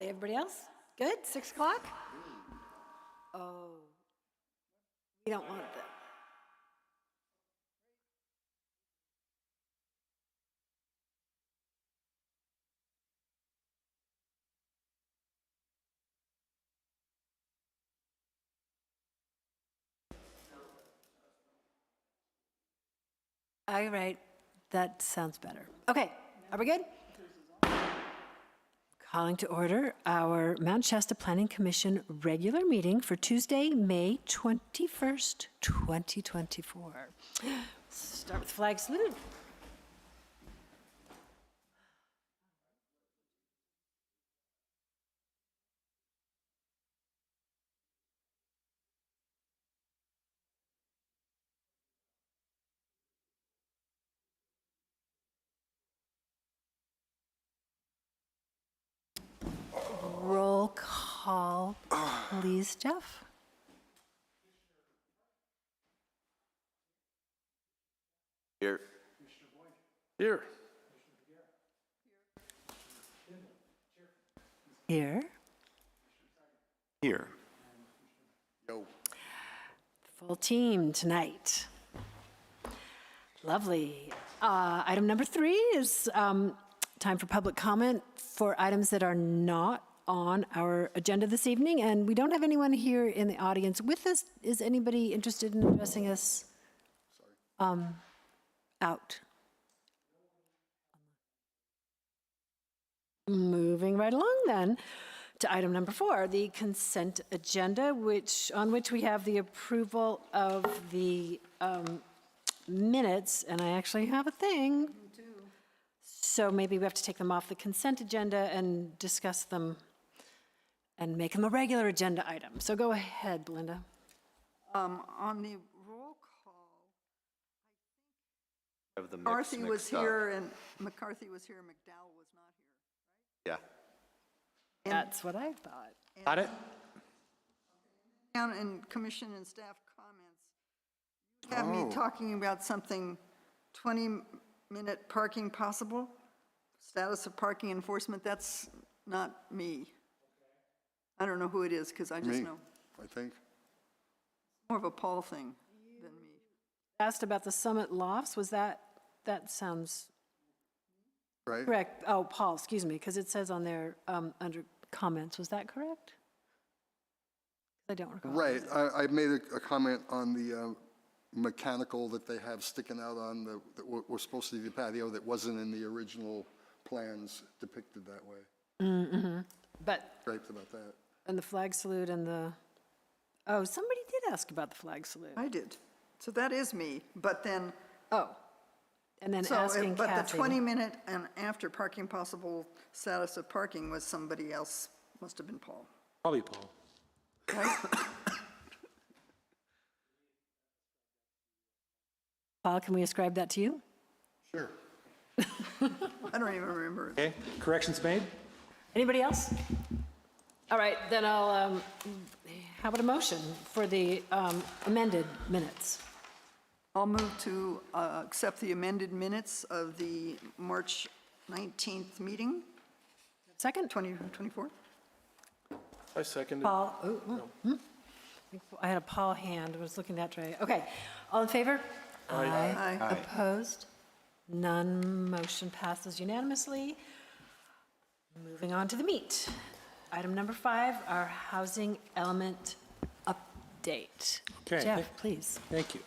Everybody else? Good? 6 o'clock? Oh, we don't want that. All right, that sounds better. Okay, are we good? Calling to order our Mount Shasta Planning Commission regular meeting for Tuesday, May 21st, 2024. Start with flag salute. Roll call, please, Jeff. Here. Here. Here. Here. Yo. Full team tonight. Lovely. Item number 3 is time for public comment for items that are not on our agenda this evening, and we don't have anyone here in the audience with us. Is anybody interested in addressing us out? Moving right along then to item number 4, the consent agenda, on which we have the approval of the minutes, and I actually have a thing. So maybe we have to take them off the consent agenda and discuss them and make them a regular agenda item. So go ahead, Belinda. On the roll call, Of the McCarthy was here and McDowell was not here. Yeah. That's what I thought. Got it? Down in commission and staff comments, you have me talking about something 20-minute parking possible, status of parking enforcement. That's not me. I don't know who it is because I just Me, know. I think. More of a Paul thing than me. Asked about the Summit Lofts, was that sounds Right? correct? Oh, Paul, excuse me, because it says on there under comments, was that correct? I don't recall. Right. I made a comment on the mechanical that they have sticking out on that was supposed to be the patio that wasn't in the original plans depicted that way. But, Griped about that. and the flag salute and oh, somebody did ask about the flag salute. I did. So that is me, but then, Oh, and then so, asking but Kathy. the 20-minute and after parking possible status of parking was somebody else, must have been Paul. Probably Paul. Right? Paul, can we ascribe that to you? Sure. I don't even remember. Okay, corrections made? Anybody else? All right, then I'll, how about a motion for the amended minutes? I'll move to accept the amended minutes of the March 19th meeting, Second? 2024. I seconded. Paul, I had a Paul hand, I was looking that way. Okay, all in favor? Aye. Opposed? None, motion passes unanimously. Moving on to the meat. Item number 5, our housing element update. Okay, Jeff, please. Thank you.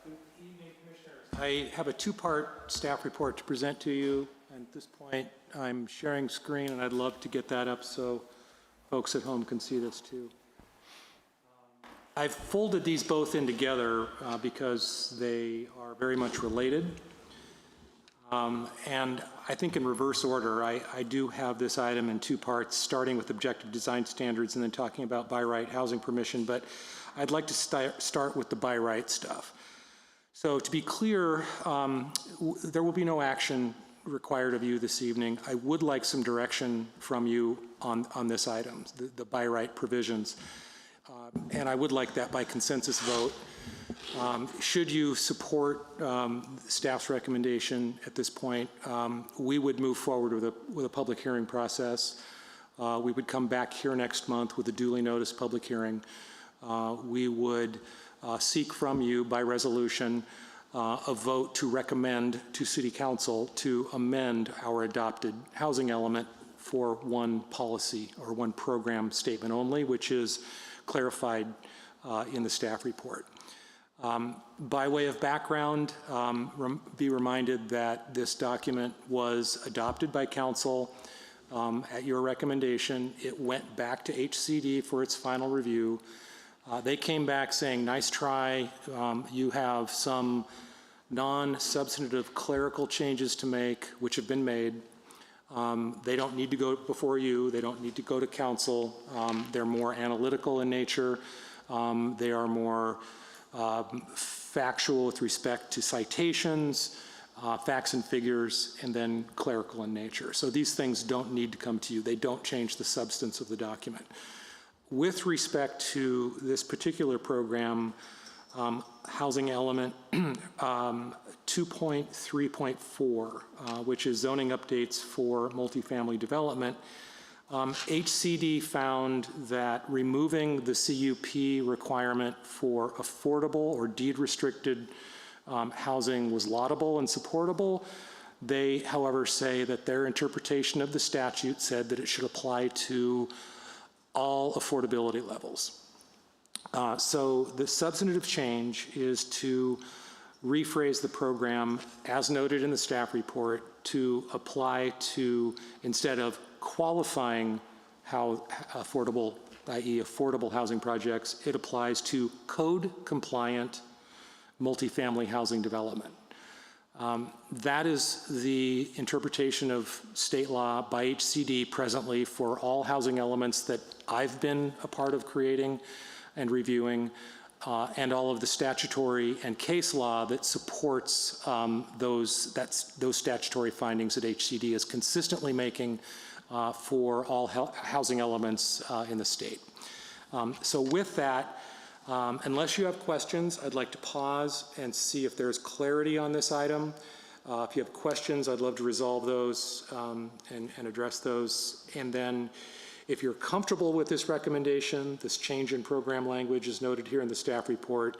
Good evening, Commissioners. I have a 2-part staff report to present to you. And at this point, I'm sharing screen, and I'd love to get that up so folks at home can see this too. I've folded these both in together because they are very much related. And I think in reverse order, I do have this item in 2 parts, starting with objective design standards and then talking about by right housing permission, but I'd like to start with the by right stuff. So to be clear, there will be no action required of you this evening. I would like some direction from you on this item, the by right provisions. And I would like that by consensus vote. Should you support staff's recommendation at this point, we would move forward with a public hearing process. We would come back here next month with a duly noticed public hearing. We would seek from you by resolution a vote to recommend to City Council to amend our adopted housing element for one policy or one program statement only, which is clarified in the staff report. By way of background, be reminded that this document was adopted by Council at your recommendation. It went back to HCD for its final review. They came back saying, nice try, you have some non-substantive clerical changes to make, which have been made. They don't need to go before you, they don't need to go to Council. They're more analytical in nature. They are more factual with respect to citations, facts and figures, and then clerical in nature. So these things don't need to come to you. They don't change the substance of the document. With respect to this particular program, housing element 2.3.4, which is zoning updates for multifamily development, HCD found that removing the CUP requirement for affordable or deed-restricted housing was laudable and supportable. They, however, say that their interpretation of the statute said that it should apply to all affordability levels. So the substantive change is to rephrase the program, as noted in the staff report, to apply to, instead of qualifying how affordable, i.e. affordable housing projects, it applies to code-compliant multifamily housing development. That is the interpretation of state law by HCD presently for all housing elements that I've been a part of creating and reviewing, and all of the statutory and case law that supports those statutory findings that HCD is consistently making for all housing elements in the state. So with that, unless you have questions, I'd like to pause and see if there's clarity on this item. If you have questions, I'd love to resolve those and address those. And then if you're comfortable with this recommendation, this change in program language is noted here in the staff report,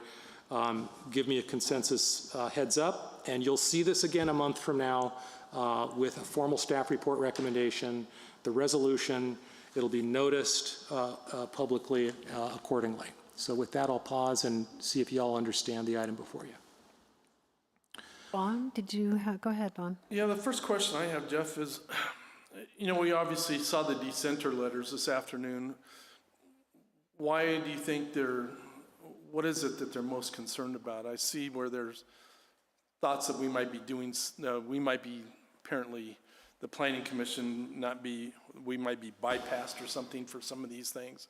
give me a consensus heads up, and you'll see this again a month from now with a formal staff report recommendation, the resolution. It'll be noticed publicly accordingly. So with that, I'll pause and see if you all understand the item before you. Vaughn, did you go ahead, Vaughn? Yeah, the first question I have, Jeff, is, you know, we obviously saw the dissenter letters this afternoon. Why do you think what is it that they're most concerned about? I see where there's thoughts that we might be apparently, the Planning Commission we might be bypassed or something for some of these things.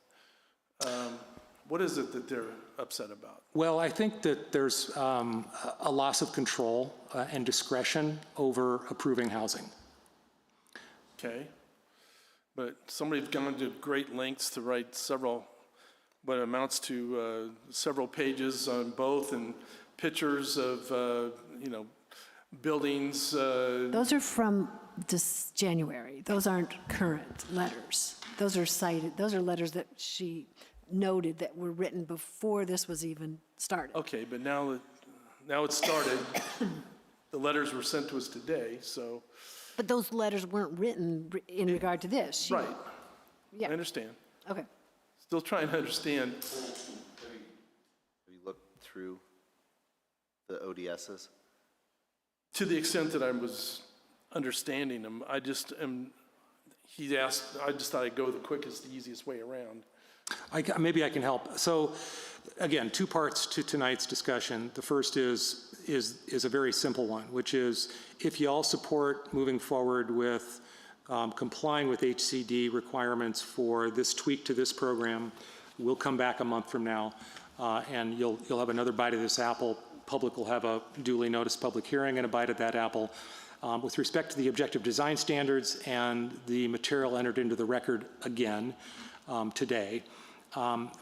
What is it that they're upset about? Well, I think that there's a loss of control and discretion over approving housing. Okay, but somebody's gone to great lengths to write what amounts to several pages on both, and pictures of, buildings. Those are from this January. Those aren't current letters. Those are cited. Those are letters that she noted that were written before this was even started. Okay, but now it's started. The letters were sent to us today, so. But those letters weren't written in regard to this. Right. Yeah. I understand. Okay. Still trying to understand. Have you looked through the ODSs? To the extent that I was understanding them, I just thought I'd go the quickest, the easiest way around. Maybe I can help. So again, two parts to tonight's discussion. The first is a very simple one, which is if you all support moving forward with complying with HCD requirements for this tweak to this program, we'll come back a month from now and you'll have another bite of this apple. Public will have a duly noticed public hearing and a bite of that apple. With respect to the objective design standards and the material entered into the record again today,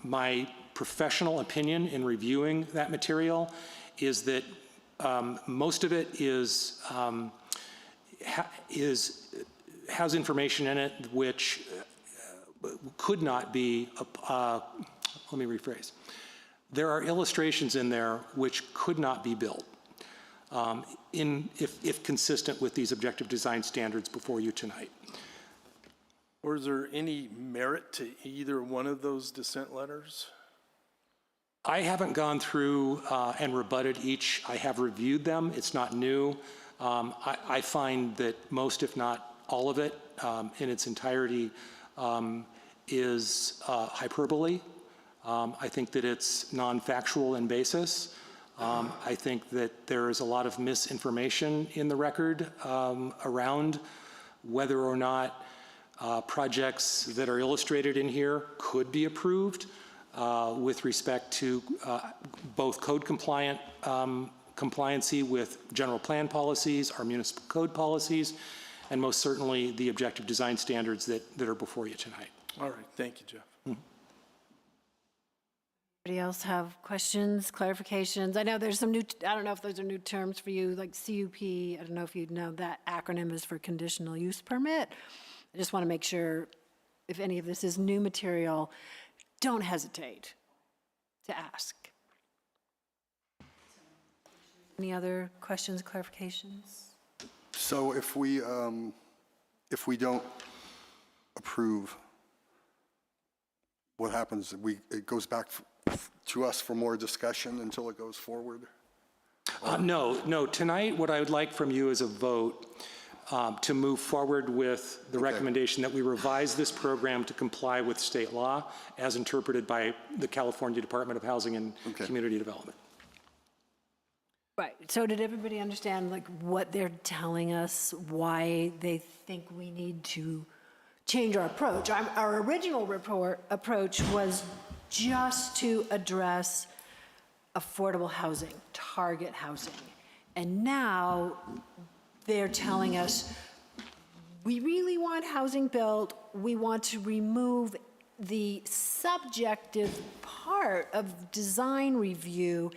my professional opinion in reviewing that material is that most of it has information in it which could not be, let me rephrase. There are illustrations in there which could not be built if consistent with these objective design standards before you tonight. Or is there any merit to either one of those dissent letters? I haven't gone through and rebutted each. I have reviewed them. It's not new. I find that most, if not all of it, in its entirety, is hyperbole. I think that it's non-factual in basis. I think that there is a lot of misinformation in the record around whether or not projects that are illustrated in here could be approved with respect to both code compliant compliancy with general plan policies, our municipal code policies, and most certainly the objective design standards that are before you tonight. All right, thank you, Jeff. Anybody else have questions, clarifications? I know there's some new, I don't know if those are new terms for you, like CUP. I don't know if you know that acronym is for conditional use permit. I just want to make sure if any of this is new material, don't hesitate to ask. Any other questions, clarifications? So if we don't approve, what happens? It goes back to us for more discussion until it goes forward? No. Tonight, what I would like from you is a vote to move forward with the recommendation that we revise this program to comply with state law as interpreted by the California Department of Housing and Community Development. Right, so did everybody understand like what they're telling us, why they think we need to change our approach? Our original approach was just to address affordable housing, target housing. And now they're telling us, we really want housing built, we want to remove the subjective part of design review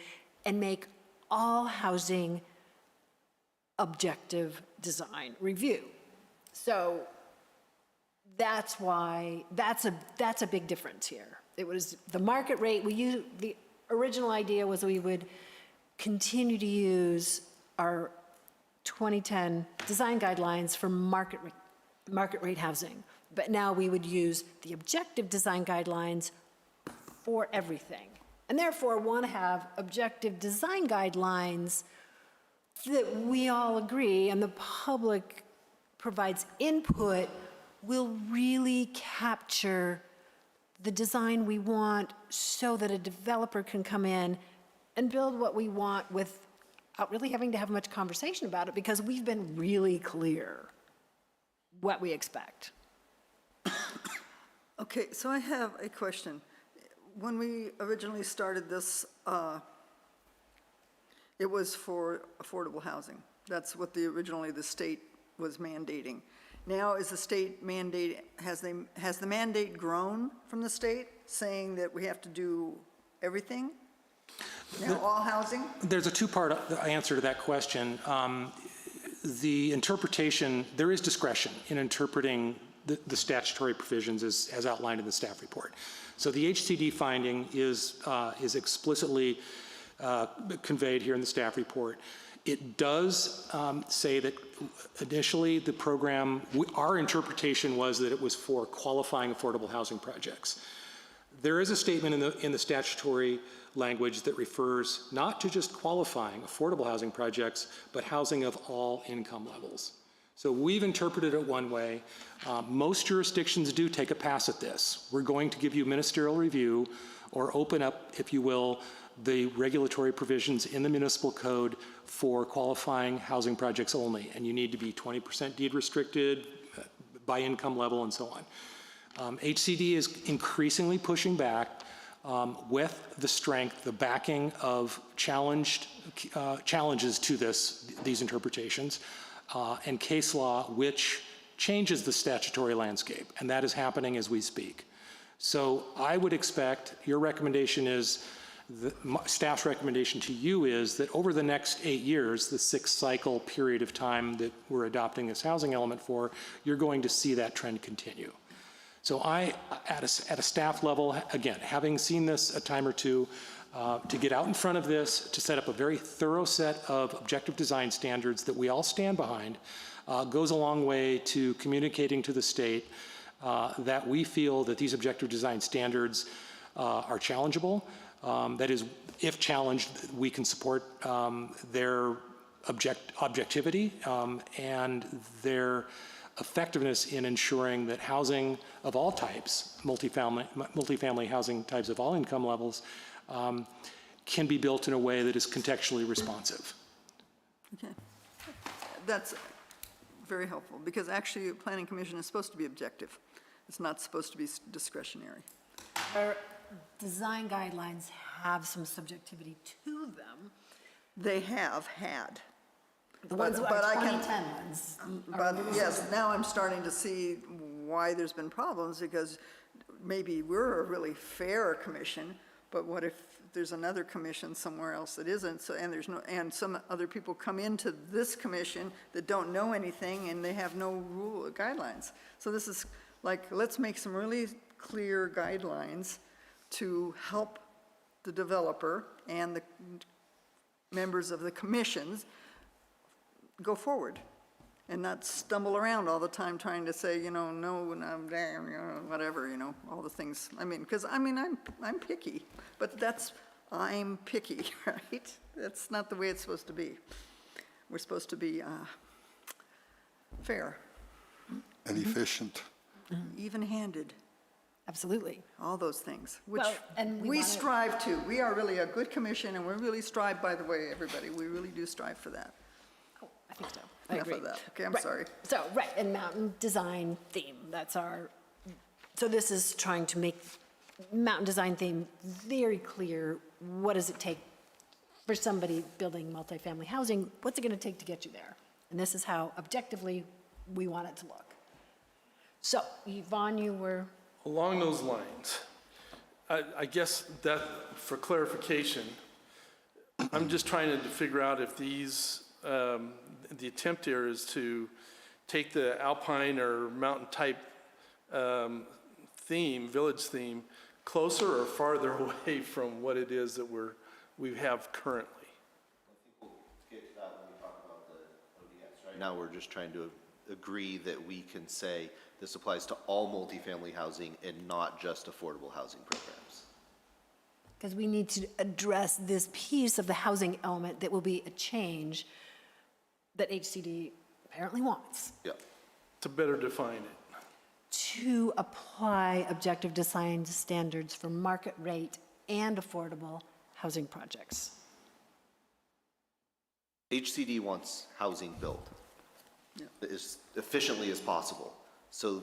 and make all housing objective design review. So that's why, that's a big difference here. It was the market rate, the original idea was we would continue to use our 2010 design guidelines for market rate housing, but now we would use the objective design guidelines for everything. And therefore want to have objective design guidelines that we all agree and the public provides input will really capture the design we want so that a developer can come in and build what we want without really having to have much conversation about it because we've been really clear what we expect. Okay, so I have a question. When we originally started this, it was for affordable housing. That's what originally the state was mandating. Now is the state mandate, has the mandate grown from the state, saying that we have to do everything? Now all housing? There's a two-part answer to that question. The interpretation, there is discretion in interpreting the statutory provisions as outlined in the staff report. So the HCD finding is explicitly conveyed here in the staff report. It does say that initially the program, our interpretation was that it was for qualifying affordable housing projects. There is a statement in the statutory language that refers not to just qualifying affordable housing projects, but housing of all income levels. So we've interpreted it one way. Most jurisdictions do take a pass at this. We're going to give you ministerial review or open up, if you will, the regulatory provisions in the municipal code for qualifying housing projects only. And you need to be 20% deed restricted by income level and so on. HCD is increasingly pushing back with the strength, the backing of challenges to these interpretations. And case law, which changes the statutory landscape, and that is happening as we speak. So I would expect your recommendation is, staff's recommendation to you is that over the next 8 years, the 6-cycle period of time that we're adopting this housing element for, you're going to see that trend continue. So at a staff level, again, having seen this a time or two, to get out in front of this, to set up a very thorough set of objective design standards that we all stand behind, goes a long way to communicating to the state that we feel that these objective design standards are challengeable. That is, if challenged, we can support their objectivity and their effectiveness in ensuring that housing of all types, multifamily housing types of all income levels, can be built in a way that is contextually responsive. Okay. That's very helpful, because actually, a planning commission is supposed to be objective. It's not supposed to be discretionary. Our design guidelines have some subjectivity to them. They have had. The ones, But our I can- 2010 ones. But yes, now I'm starting to see why there's been problems, because maybe we're a really fair commission, but what if there's another commission somewhere else that isn't, so, and some other people come into this commission that don't know anything, and they have no rule, guidelines. So this is like, let's make some really clear guidelines to help the developer and the members of the commissions go forward and not stumble around all the time trying to say, no, damn, whatever, all the things. I mean, because, I'm picky, but I'm picky, right? That's not the way it's supposed to be. We're supposed to be fair, And efficient. even-handed, Absolutely. all those things, which Well, and we we wanna- strive to. We are really a good commission, and we really strive, by the way, everybody, we really do strive for that. Oh, I think so. I Enough agree. of that. Okay, I'm Right. sorry. So, right, and mountain design theme, that's our, so this is trying to make mountain design theme very clear. What does it take for somebody building multifamily housing? What's it going to take to get you there? And this is how objectively we want it to look. So, Yvonne, you were, Along those lines, I guess that, for clarification, I'm just trying to figure out if these, the attempt here is to take the alpine or mountain type theme, village theme, closer or farther away from what it is that we have currently. We'll get to that when we talk about the ODS. Right now, we're just trying to agree that we can say this applies to all multifamily housing and not just affordable housing programs. because we need to address this piece of the housing element that will be a change that HCD apparently wants. Yep. To better define it. To apply objective design standards for market rate and affordable housing projects. HCD wants housing built as efficiently as possible. So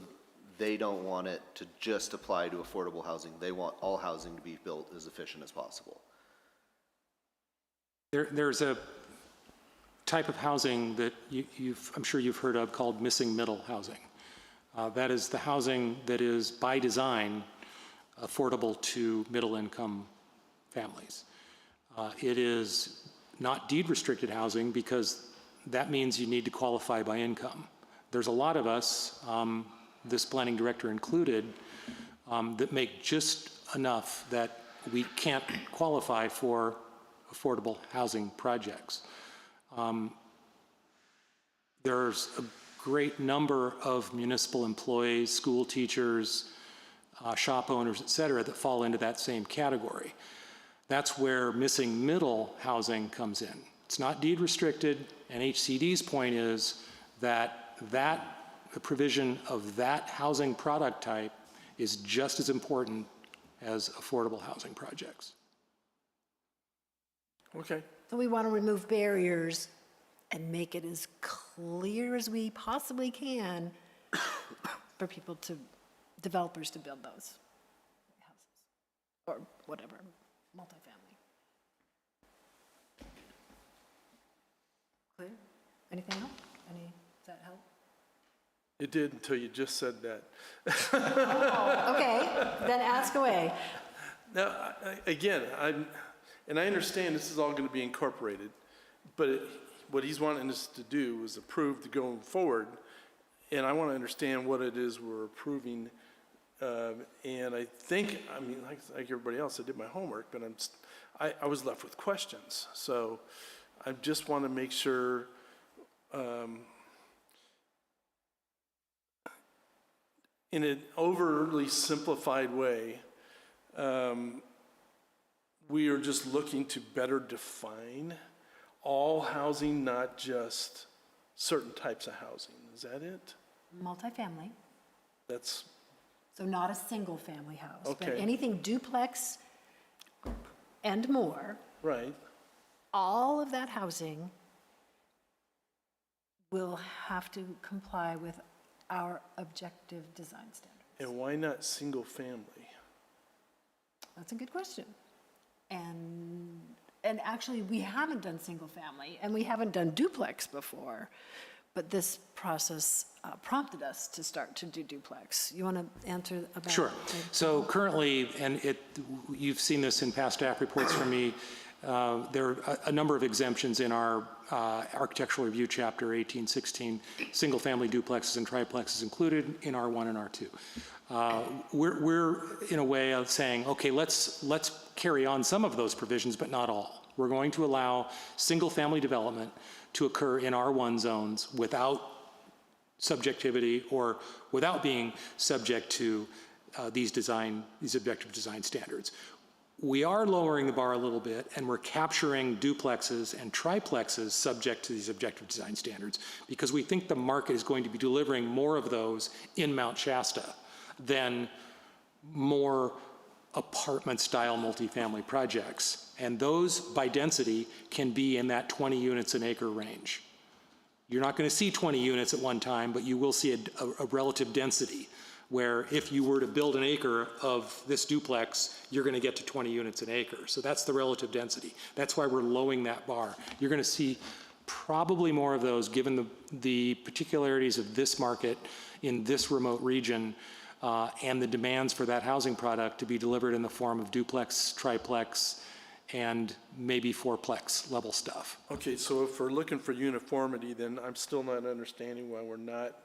they don't want it to just apply to affordable housing. They want all housing to be built as efficient as possible. There's a type of housing that I'm sure you've heard of called missing middle housing. That is the housing that is by design affordable to middle income families. It is not deed restricted housing because that means you need to qualify by income. There's a lot of us, this planning director included, that make just enough that we can't qualify for affordable housing projects. There's a great number of municipal employees, school teachers, shop owners, et cetera, that fall into that same category. That's where missing middle housing comes in. It's not deed restricted, and HCD's point is that the provision of that housing product type is just as important as affordable housing projects. Okay. So we want to remove barriers and make it as clear as we possibly can for people to, developers to build those houses or whatever, multifamily. Clear? Anything else? Does that help? It did until you just said that. Okay, then ask away. Now, again, I understand this is all going to be incorporated, but what he's wanting us to do is approve to going forward, and I want to understand what it is we're approving And I think, I mean, like everybody else, I did my homework, but I was left with questions. So I just want to make sure, in an overly simplified way, we are just looking to better define all housing, not just certain types of housing. Is that it? Multifamily, That's, so not a single-family house. But Okay. anything duplex and more, right. all of that housing will have to comply with our objective design standards. And why not single family? That's a good question. And actually, we haven't done single-family, and we haven't done duplex before, but this process prompted us to start to do duplex. You want to answer about? Sure. So currently, and you've seen this in past staff reports from me, there are a number of exemptions in our architectural review chapter 1816, single-family duplexes and triplexes included in R1 and R2. We're in a way of saying, okay, let's carry on some of those provisions, but not all. We're going to allow single-family development to occur in R1 zones without subjectivity or without being subject to these objective design standards. We are lowering the bar a little bit, and we're capturing duplexes and triplexes subject to these objective design standards because we think the market is going to be delivering more of those in Mount Shasta than more apartment-style multifamily projects. And those, by density, can be in that 20 units an acre range. You're not going to see 20 units at one time, but you will see a relative density where if you were to build an acre of this duplex, you're going to get to 20 units an acre. So that's the relative density. That's why we're lowering that bar. You're going to see probably more of those given the particularities of this market in this remote region and the demands for that housing product to be delivered in the form of duplex, triplex, and maybe fourplex level stuff. Okay, so if we're looking for uniformity, then I'm still not understanding why we're not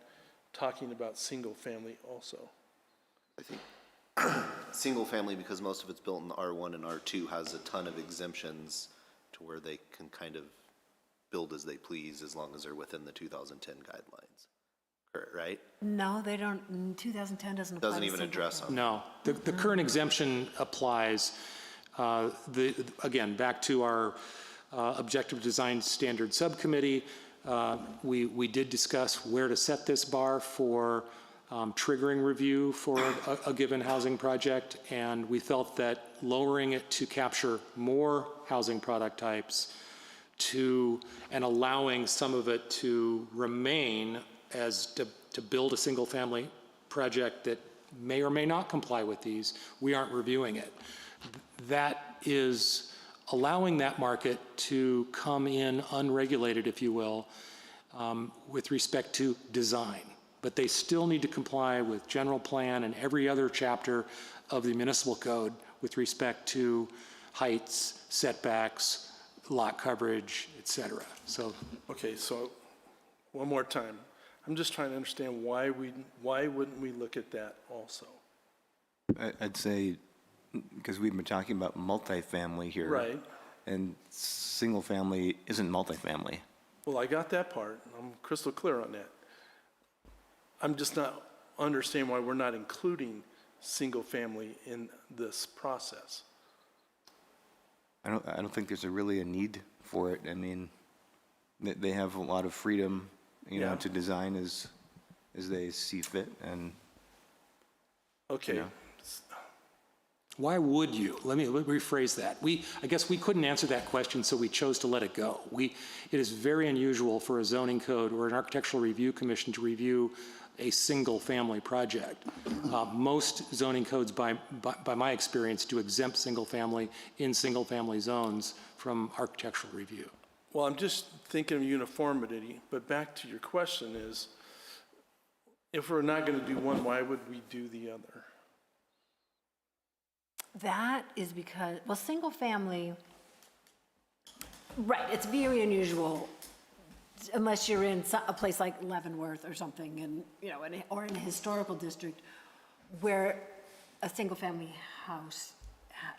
talking about single family also. I think single family, because most of it's built in R1 and R2, has a ton of exemptions to where they can kind of build as they please as long as they're within the 2010 guidelines. Right? No, they don't, 2010 doesn't apply Doesn't to even single address family. them. No, the current exemption applies, again, back to our Objective Design Standard Subcommittee. We did discuss where to set this bar for triggering review for a given housing project, and we felt that lowering it to capture more housing product types and allowing some of it to remain as to build a single family project that may or may not comply with these, we aren't reviewing it. That is allowing that market to come in unregulated, if you will, with respect to design. But they still need to comply with general plan and every other chapter of the municipal code with respect to heights, setbacks, lot coverage, et cetera. So, Okay, so one more time. I'm just trying to understand why wouldn't we look at that also? I'd say, because we've been talking about multifamily here. Right. And single family isn't multifamily. Well, I got that part. I'm crystal clear on that. I'm just not understanding why we're not including single family in this process. I don't think there's really a need for it. I mean, they have a lot of freedom, Yeah. to design as they see fit, and Okay, Yeah. why would you? Let me rephrase that. I guess we couldn't answer that question, so we chose to let it go. It is very unusual for a zoning code or an architectural review commission to review a single-family project. Most zoning codes, by my experience, do exempt single-family in single-family zones from architectural review. well, I'm just thinking of uniformity, but back to your question is, if we're not going to do one, why would we do the other? That is because, well, single family, right, it's very unusual unless you're in a place like Leavenworth or something and, or in a historical district where a single-family house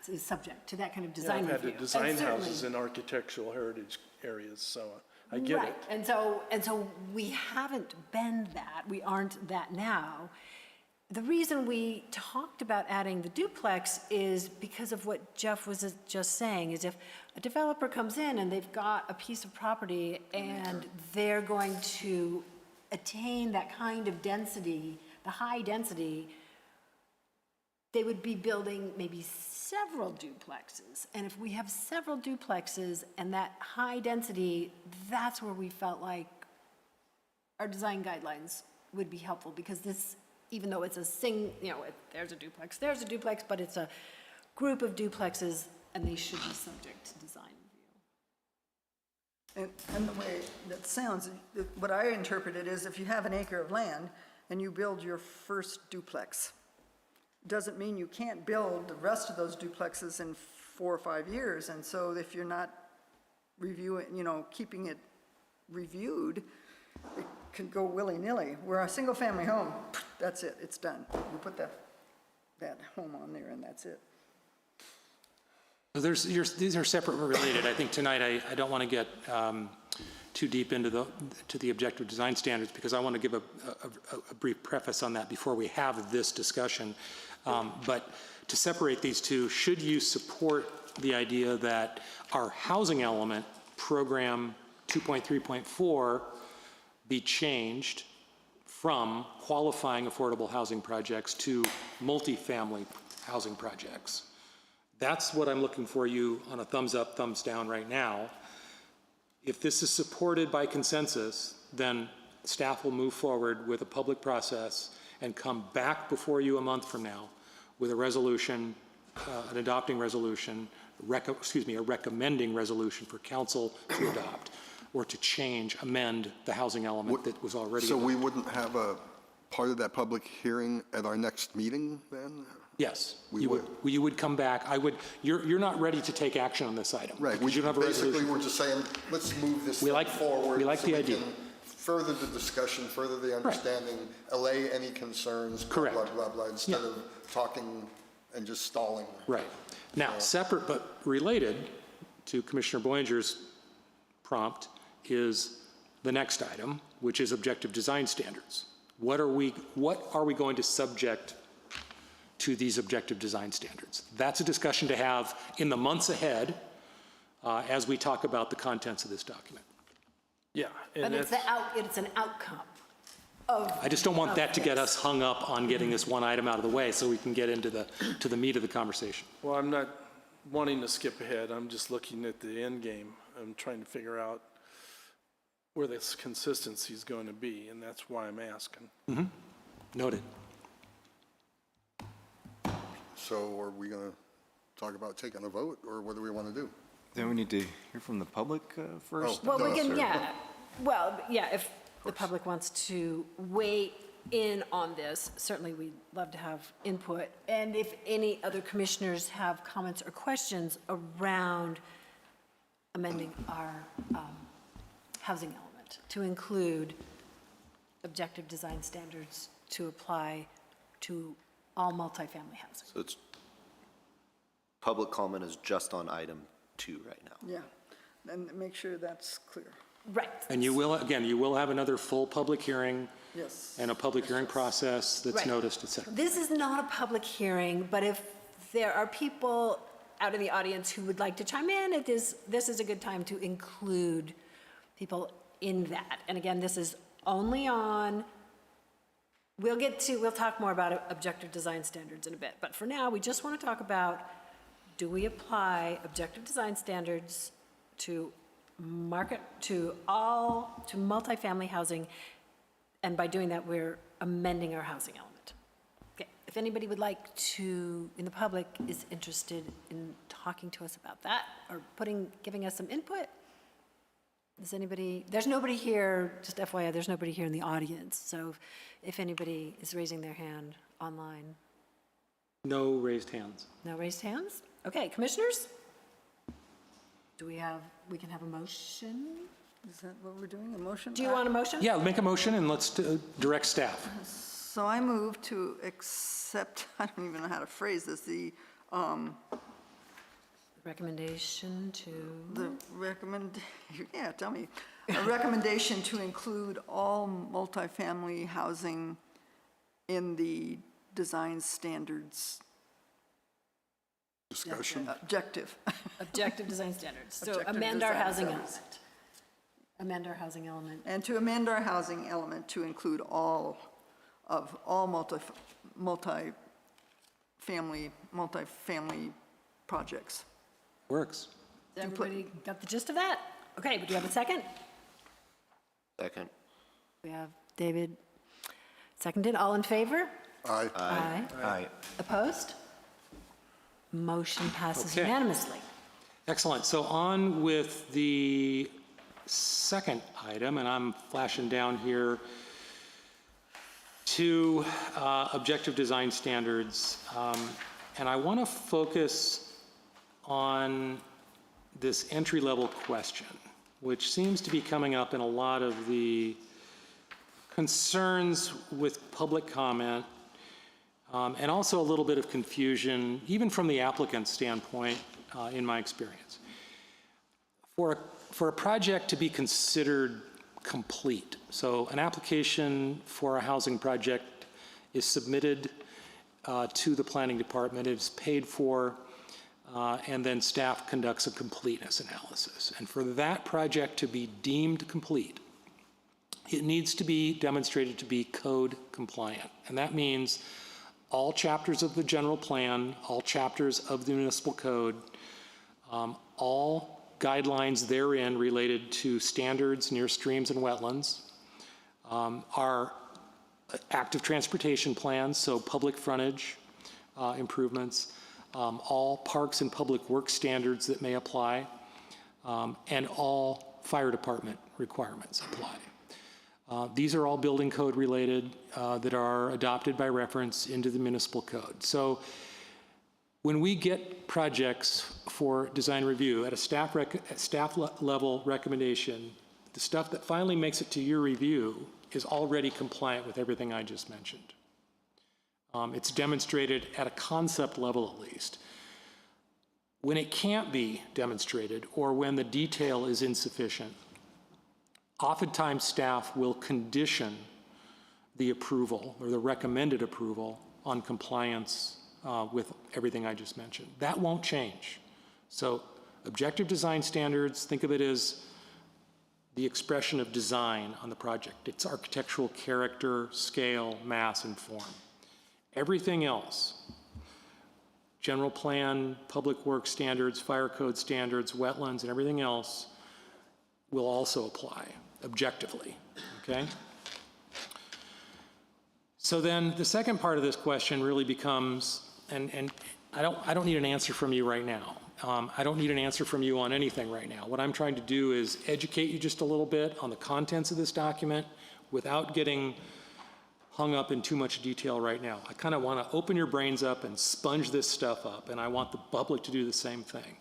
is subject to that kind of design I've had review. to And design certainly- houses in architectural heritage areas, so I get Right, it. and so we haven't been that, we aren't that now. The reason we talked about adding the duplex is because of what Jeff was just saying, is if a developer comes in and they've got a piece of property and they're going to attain that kind of density, the high density, they would be building maybe several duplexes. And if we have several duplexes and that high density, that's where we felt like our design guidelines would be helpful, because this, even though it's there's a duplex, but it's a group of duplexes, and they should be subject to design review. And the way that sounds, what I interpret it is, if you have an acre of land and you build your first duplex, doesn't mean you can't build the rest of those duplexes in 4 or 5 years. And so if you're not reviewing, keeping it reviewed, it can go willy-nilly. Where a single-family home, that's it, it's done. You put that home on there and that's it. So these are separate but related. I think tonight I don't want to get too deep into the objective design standards, because I want to give a brief preface on that before we have this discussion. But to separate these two, should you support the idea that our housing element, program 2.3.4, be changed from qualifying affordable housing projects to multifamily housing projects? That's what I'm looking for you on a thumbs up, thumbs down right now. If this is supported by consensus, then staff will move forward with a public process and come back before you a month from now with a resolution, an adopting resolution, a recommending resolution for council to adopt or to amend the housing element that was already So we adopted. wouldn't have a part of that public hearing at our next meeting then? Yes, We you would come back. You're not ready to take action on this item. Right, because you don't have a basically, resolution. we're just saying, let's move this We thing like- forward. we like so the idea. can further the discussion, further the understanding, allay any concerns, blah, Correct. blah, blah, blah, instead of talking and just stalling. Right. Now, separate but related to Commissioner Boinger's prompt is the next item, which is objective design standards. What are we going to subject to these objective design standards? That's a discussion to have in the months ahead as we talk about the contents of this document. Yeah, But and it's that's, an outcome of. I just don't want that to get this. us hung up on getting this one item out of the way so we can get into the meat of the conversation. well, I'm not wanting to skip ahead. I'm just looking at the end game. I'm trying to figure out where this consistency is going to be, and that's why I'm asking. Noted. So are we going to talk about taking a vote, or what do we want to do? Then we need to hear from the public first. Well, we Duh, can, sir. if the public wants to weigh in on this, certainly we'd love to have input. And if any other commissioners have comments or questions around amending our housing element to include objective design standards to apply to all multifamily housing. So it's, public comment is just on item 2 right now. Yeah, and make sure that's clear. Right. And you will have another full public hearing Yes. and a public hearing process that's Right. noticed, et cetera. This is not a public hearing, but if there are people out in the audience who would like to chime in, this is a good time to include people in that. And again, this is only on, we'll talk more about objective design standards in a bit. But for now, we just want to talk about, do we apply objective design standards to multifamily housing? And by doing that, we're amending our housing element. Okay, if anybody would like to, in the public, is interested in talking to us about that or giving us some input, there's nobody here, just FYI, there's nobody here in the audience. So if anybody is raising their hand online, No raised hands. no raised hands? Okay, commissioners? We can have a motion? Is that what we're doing, a motion? Do you want a motion? Yeah, make a motion and let's direct staff. So I move to accept, I don't even know how to phrase this, the Recommendation to, recommend, yeah, tell me. A recommendation to include all multifamily housing in the design standards Discussion? objective. objective design standards. So Objective amend our design housing standards. element. Amend our housing element. And to amend our housing element to include all multifamily projects. Works. Everybody got the gist of that? Okay, but do you have a second? Second. We have David seconded. All in favor? Aye. Aye. Aye. Opposed? Motion passes Okay. unanimously. Excellent. So on with the second item, and I'm flashing down here to objective design standards. And I want to focus on this entry-level question, which seems to be coming up in a lot of the concerns with public comment, and also a little bit of confusion, even from the applicant's standpoint, in my experience. For a project to be considered complete, so an application for a housing project is submitted to the planning department, it's paid for, and then staff conducts a completeness analysis. And for that project to be deemed complete, it needs to be demonstrated to be code compliant. And that means all chapters of the general plan, all chapters of the municipal code, all guidelines therein related to standards near streams and wetlands, our active transportation plans, so public frontage improvements, all parks and public works standards that may apply, and all fire department requirements apply. These are all building code related that are adopted by reference into the municipal code. So when we get projects for design review at a staff level recommendation, the stuff that finally makes it to your review is already compliant with everything I just mentioned. It's demonstrated at a concept level at least. When it can't be demonstrated or when the detail is insufficient, oftentimes staff will condition the approval or the recommended approval on compliance with everything I just mentioned. That won't change. So objective design standards, think of it as the expression of design on the project. It's architectural character, scale, mass, and form. Everything else, general plan, public works standards, fire code standards, wetlands, and everything else will also apply objectively, okay? So then the second part of this question really becomes, and I don't need an answer from you right now. I don't need an answer from you on anything right now. What I'm trying to do is educate you just a little bit on the contents of this document without getting hung up in too much detail right now. I kind of want to open your brains up and sponge this stuff up, and I want the public to do the same thing.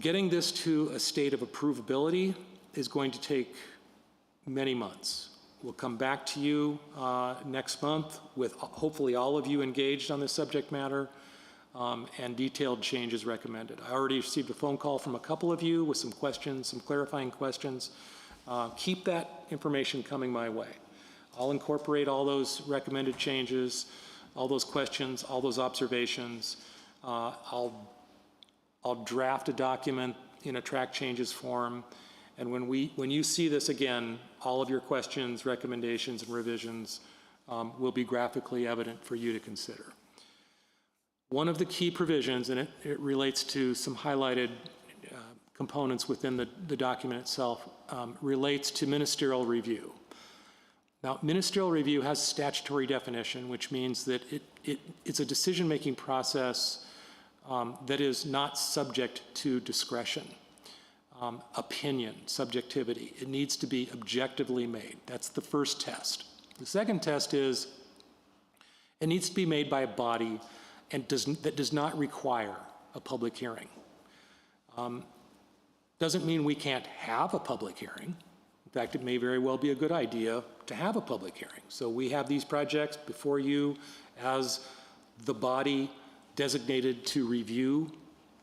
Getting this to a state of approvability is going to take many months. We'll come back to you next month with hopefully all of you engaged on this subject matter, and detailed changes recommended. I already received a phone call from a couple of you with some questions, some clarifying questions. Keep that information coming my way. I'll incorporate all those recommended changes, all those questions, all those observations. I'll draft a document in a track changes form, and when you see this again, all of your questions, recommendations, and revisions will be graphically evident for you to consider. One of the key provisions, and it relates to some highlighted components within the document itself, relates to ministerial review. Now, ministerial review has statutory definition, which means that it's a decision-making process that is not subject to discretion, opinion, subjectivity. It needs to be objectively made. That's the first test. The second test is it needs to be made by a body and that does not require a public hearing. Doesn't mean we can't have a public hearing. In fact, it may very well be a good idea to have a public hearing. So we have these projects before you as the body designated to review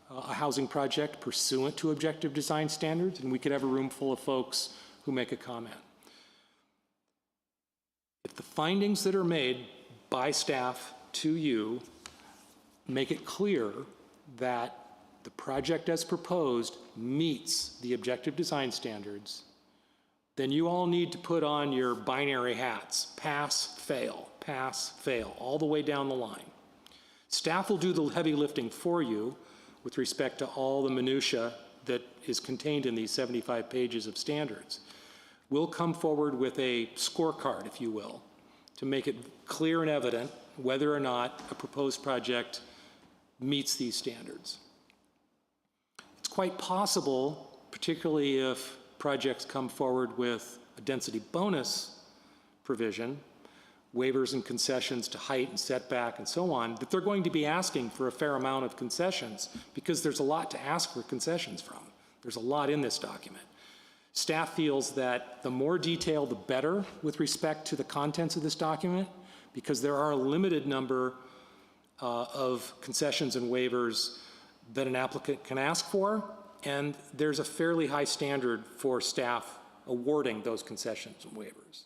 a housing project pursuant to objective design standards, and we could have a room full of folks who make a comment. If the findings that are made by staff to you make it clear that the project as proposed meets the objective design standards, then you all need to put on your binary hats, pass, fail, all the way down the line. Staff will do the heavy lifting for you with respect to all the minutia that is contained in these 75 pages of standards. We'll come forward with a scorecard, if you will, to make it clear and evident whether or not a proposed project meets these standards. It's quite possible, particularly if projects come forward with a density bonus provision, waivers and concessions to height and setback and so on, that they're going to be asking for a fair amount of concessions because there's a lot to ask for concessions from. There's a lot in this document. Staff feels that the more detail, the better with respect to the contents of this document, because there are a limited number of concessions and waivers that an applicant can ask for, and there's a fairly high standard for staff awarding those concessions and waivers.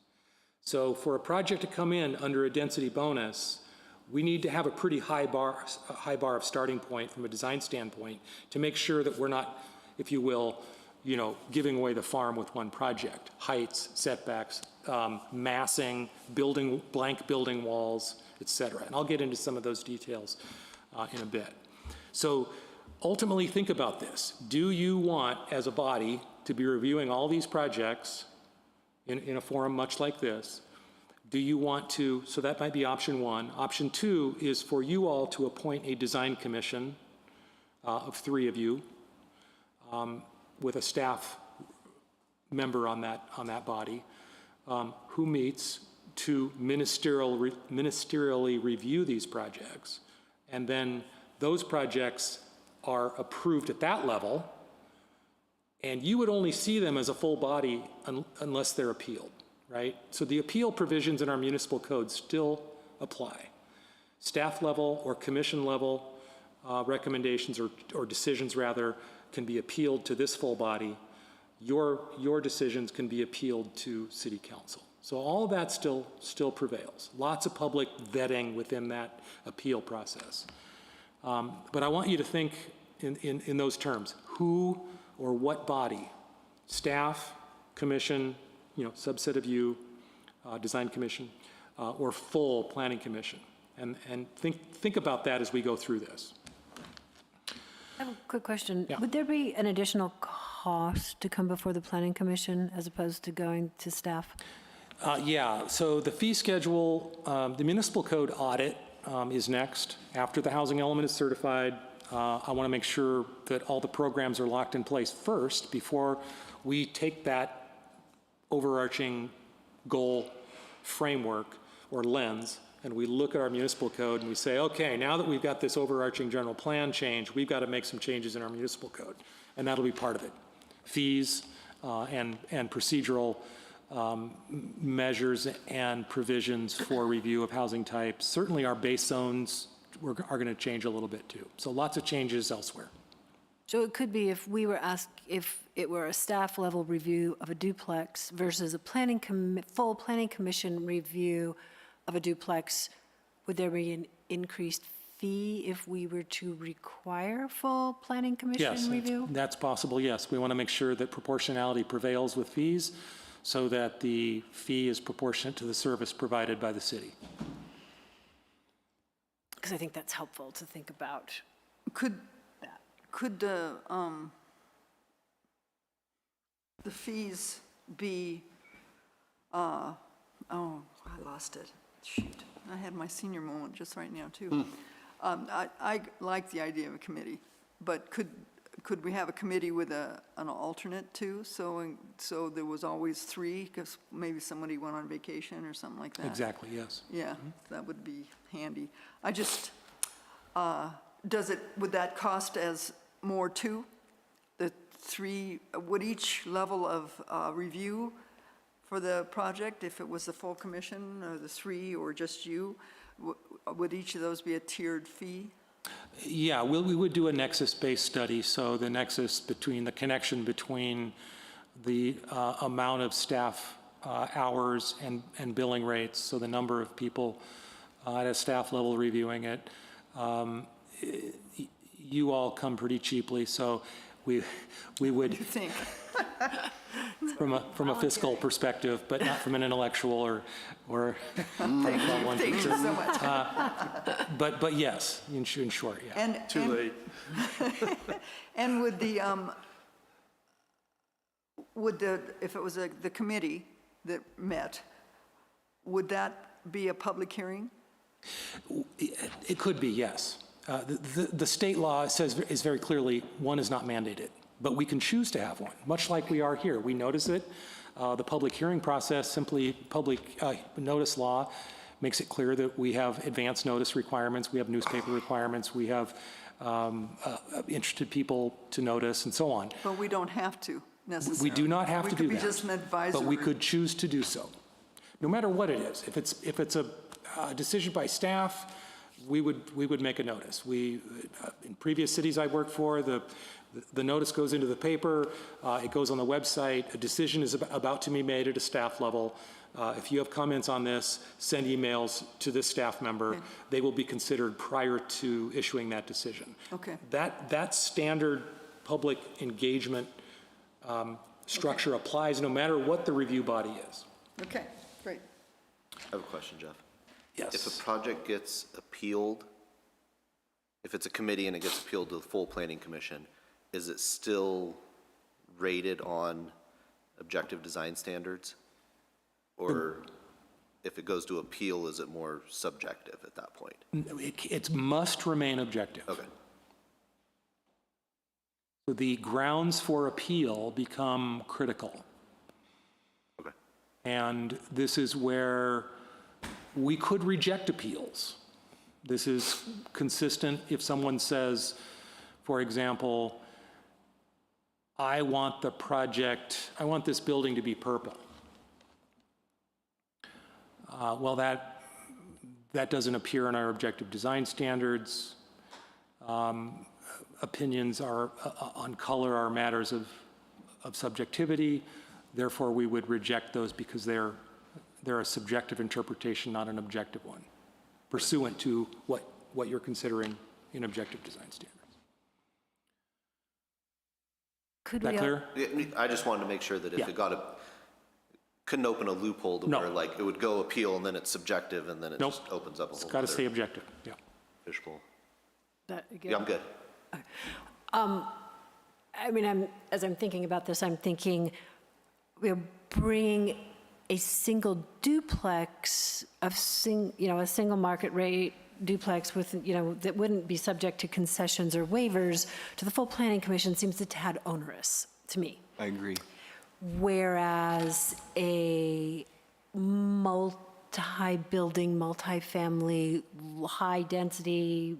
So for a project to come in under a density bonus, we need to have a pretty high bar of starting point from a design standpoint to make sure that we're not, if you will, giving away the farm with one project. Heights, setbacks, massing, blank building walls, et cetera. And I'll get into some of those details in a bit. So ultimately, think about this. Do you want, as a body, to be reviewing all these projects in a forum much like this? Do you want to, so that might be option one. Option two is for you all to appoint a design commission of 3 of you with a staff member on that body who meets to ministerially review these projects. And then those projects are approved at that level, and you would only see them as a full body unless they're appealed, right? So the appeal provisions in our municipal code still apply. Staff level or commission level recommendations or decisions rather can be appealed to this full body. Your decisions can be appealed to City Council. So all of that still prevails. Lots of public vetting within that appeal process. But I want you to think in those terms. Who or what body? Staff, commission, subset of you, design commission, or full planning commission. And think about that as we go through this. I have a quick question. Yeah. Would there be an additional cost to come before the planning commission as opposed to going to staff? Yeah, so the fee schedule, the municipal code audit is next. After the housing element is certified, I want to make sure that all the programs are locked in place first before we take that overarching goal framework or lens and we look at our municipal code and we say, okay, now that we've got this overarching general plan change, we've got to make some changes in our municipal code. And that'll be part of it. Fees and procedural measures and provisions for review of housing types. Certainly our base zones are going to change a little bit too. So lots of changes elsewhere. So it could be if we were asked if it were a staff level review of a duplex versus a full planning commission review of a duplex, would there be an increased fee if we were to require full planning commission review? Yes, that's possible, yes. We want to make sure that proportionality prevails with fees so that the fee is proportionate to the service provided by the city. Because I think that's helpful to think about. Could the fees be, oh, I lost it. Shoot, I had my senior moment just right now, too. I like the idea of a committee, but could we have a committee with an alternate, too? So there was always 3, because maybe somebody went on vacation or something like that? Exactly, yes. Yeah, that would be handy. I just, would that cost as more too? The 3, would each level of review for the project, if it was the full commission, or the three, or just you? Would each of those be a tiered fee? Yeah, we would do a nexus-based study, so the nexus between, the connection between the amount of staff hours and billing rates, so the number of people at a staff level reviewing it. You all come pretty cheaply, so we would, You think? from a fiscal perspective, but not from an intellectual or Thank you so much. but yes, in short, yeah. And, Too late. and would if it was the committee that met, would that be a public hearing? It could be, yes. The state law says, is very clearly, one is not mandated, but we can choose to have one, much like we are here. We notice it. The public hearing process, simply public notice law, makes it clear that we have advance notice requirements, we have newspaper requirements, we have interested people to notice, and so on. But we don't have to necessarily. We do not have to do that. We could be just an advisory. But we could choose to do so, no matter what it is. If it's a decision by staff, we would make a notice. In previous cities I worked for, the notice goes into the paper, it goes on the website, a decision is about to be made at a staff level. If you have comments on this, send emails to this staff member. Okay. They will be considered prior to issuing that decision. Okay. That standard public engagement structure applies no matter what the review body is. Okay, great. I have a question, Jeff. Yes. If a project gets appealed, if it's a committee and it gets appealed to the full planning commission, is it still rated on objective design standards? Or if it goes to appeal, is it more subjective at that point? It must remain objective. Okay. So the grounds for appeal become critical. Okay. And this is where we could reject appeals. This is consistent if someone says, for example, I want this building to be purple. Well, that doesn't appear in our objective design standards. Opinions on color are matters of subjectivity. Therefore, we would reject those because they're a subjective interpretation, not an objective one, pursuant to what you're considering in objective design standards. Could That we, clear? I just wanted to make sure that if Yeah. it couldn't open a loophole to No. where like it would go appeal and then it's subjective and then it Nope. just opens up a It's whole got to other stay objective, yeah. fishbowl. again? Yeah, I'm good. I mean, as I'm thinking about this, I'm thinking we're bringing a single duplex of a single market rate duplex with, that wouldn't be subject to concessions or waivers to the full planning commission seems a tad onerous to me. I agree. Whereas a multi-building, multi-family, high-density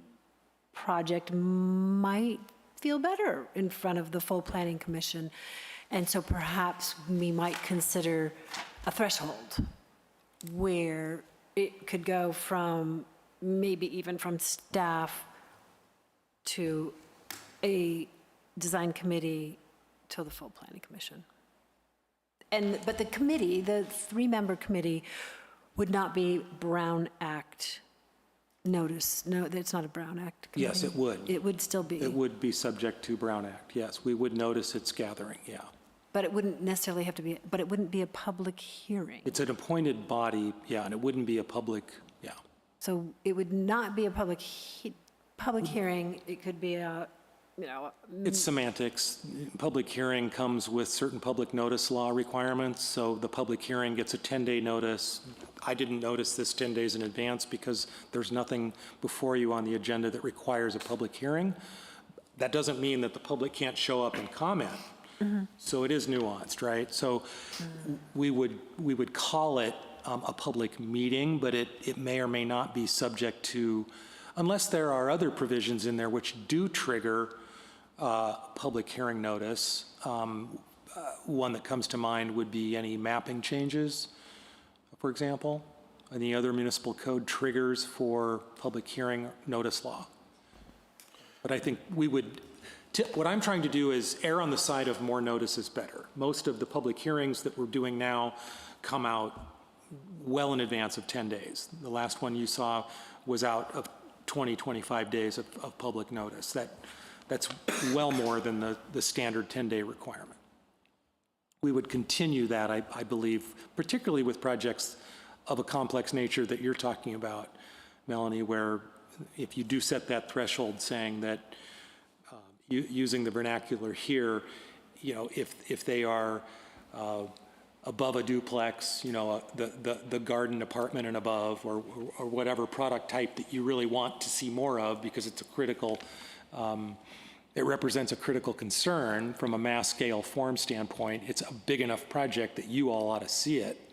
project might feel better in front of the full planning commission. And so perhaps we might consider a threshold where it could go from, maybe even from staff to a design committee to the full planning commission. But the committee, the three-member committee, would not be Brown Act notice. No, it's not a Brown Act committee. Yes, it would. It would still be. It would be subject to Brown Act, yes. We would notice its gathering, yeah. But it wouldn't necessarily have to be, but it wouldn't be a public hearing. It's an appointed body, yeah, and it wouldn't be a public, yeah. So it would not be a public hearing. It could be a, It's semantics. Public hearing comes with certain public notice law requirements, so the public hearing gets a 10-day notice. I didn't notice this 10 days in advance because there's nothing before you on the agenda that requires a public hearing. That doesn't mean that the public can't show up and comment. So it is nuanced, right? So we would call it a public meeting, but it may or may not be subject to, unless there are other provisions in there which do trigger public hearing notice. one that comes to mind would be any mapping changes, for example, any other municipal code triggers for public hearing notice law. But I think we would, what I'm trying to do is err on the side of more notice is better. Most of the public hearings that we're doing now come out well in advance of 10 days. The last one you saw was out of 20, 25 days of public notice. That's well more than the standard 10-day requirement. We would continue that, I believe, particularly with projects of a complex nature that you're talking about, Melanie, where if you do set that threshold saying that using the vernacular here, you know, if they are above a duplex, you know, the garden apartment and above, or whatever product type that you really want to see more of because it's a critical, it represents a critical concern from a mass scale form standpoint, it's a big enough project that you all ought to see it,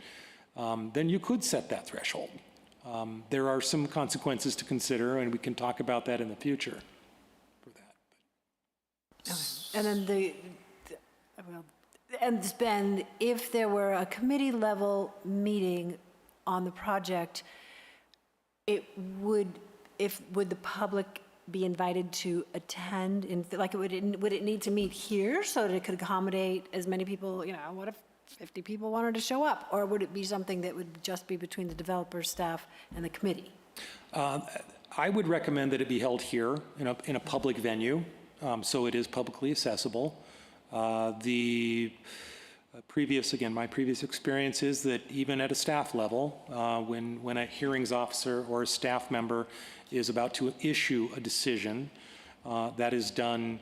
then you could set that threshold. There are some consequences to consider, and we can talk about that in the future for that. Okay. And then and Ben, if there were a committee level meeting on the project, would the public be invited to attend? Would it need to meet here so that it could accommodate as many people? You know, what if 50 people wanted to show up? Or would it be something that would just be between the developer staff and the committee? I would recommend that it be held here in a public venue, so it is publicly accessible. My previous experience is that even at a staff level, when a hearings officer or a staff member is about to issue a decision, that is done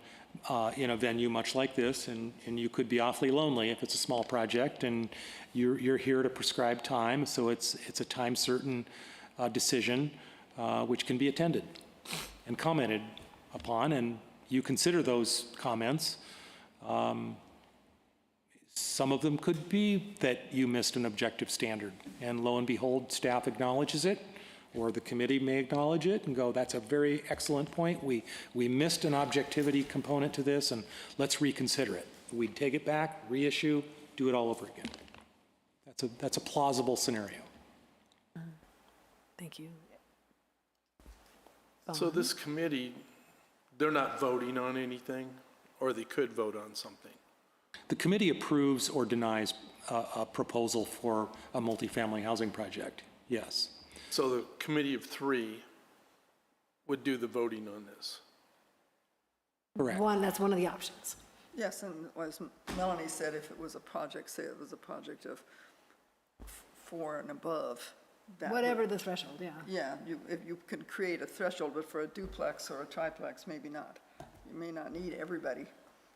in a venue much like this, and you could be awfully lonely if it's a small project, and you're here at a prescribed time, so it's a time certain decision which can be attended and commented upon, and you consider those comments. Some of them could be that you missed an objective standard, and lo and behold, staff acknowledges it, or the committee may acknowledge it and go, that's a very excellent point. We missed an objectivity component to this, and let's reconsider it. We'd take it back, reissue, do it all over again. That's a plausible scenario. Thank you. So this committee, they're not voting on anything, or they could vote on something? The committee approves or denies a proposal for a multifamily housing project, yes. So the committee of three would do the voting on this? Correct. That's one of the options. Yes, and as Melanie said, if it was a project, say it was a project of 4 and above. Whatever the threshold, yeah. Yeah, if you could create a threshold, but for a duplex or a triplex, maybe not. You may not need everybody.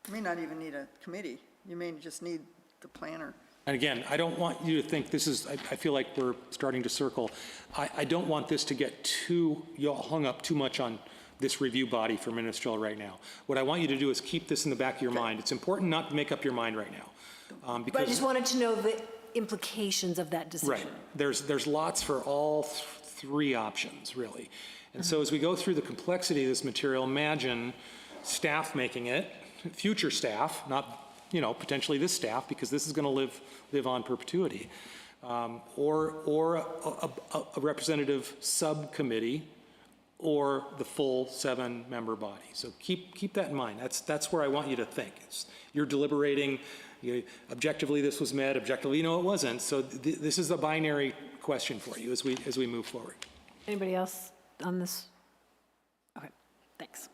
You may not even need a committee. You may just need the planner. And again, I don't want you to think this is, I feel like we're starting to circle. I don't want this to get you all hung up too much on this review body for ministerial right now. What I want you to do is keep this in the back of your mind. It's important not to make up your mind right now. But I just wanted to know the implications of that decision. Right. There's lots for all three options, really. And so as we go through the complexity of this material, imagine staff making it, future staff, not potentially this staff, because this is going to live on perpetuity, or a representative subcommittee, or the full 7-member body. So keep that in mind. That's where I want you to think. You're deliberating. Objectively, this was met. Objectively, it wasn't. So this is a binary question for you as we move forward. Anybody else on this? Okay, thanks.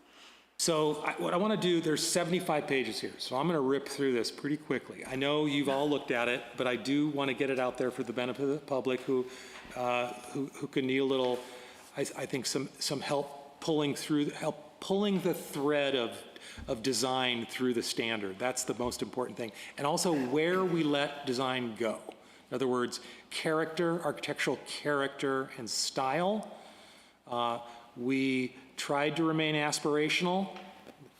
So what I want to do, there's 75 pages here, so I'm going to rip through this pretty quickly. I know you've all looked at it, but I do want to get it out there for the benefit of the public who could need a little, I think, some help pulling the thread of design through the standard. That's the most important thing. And also where we let design go. In other words, character, architectural character and style. We tried to remain aspirational.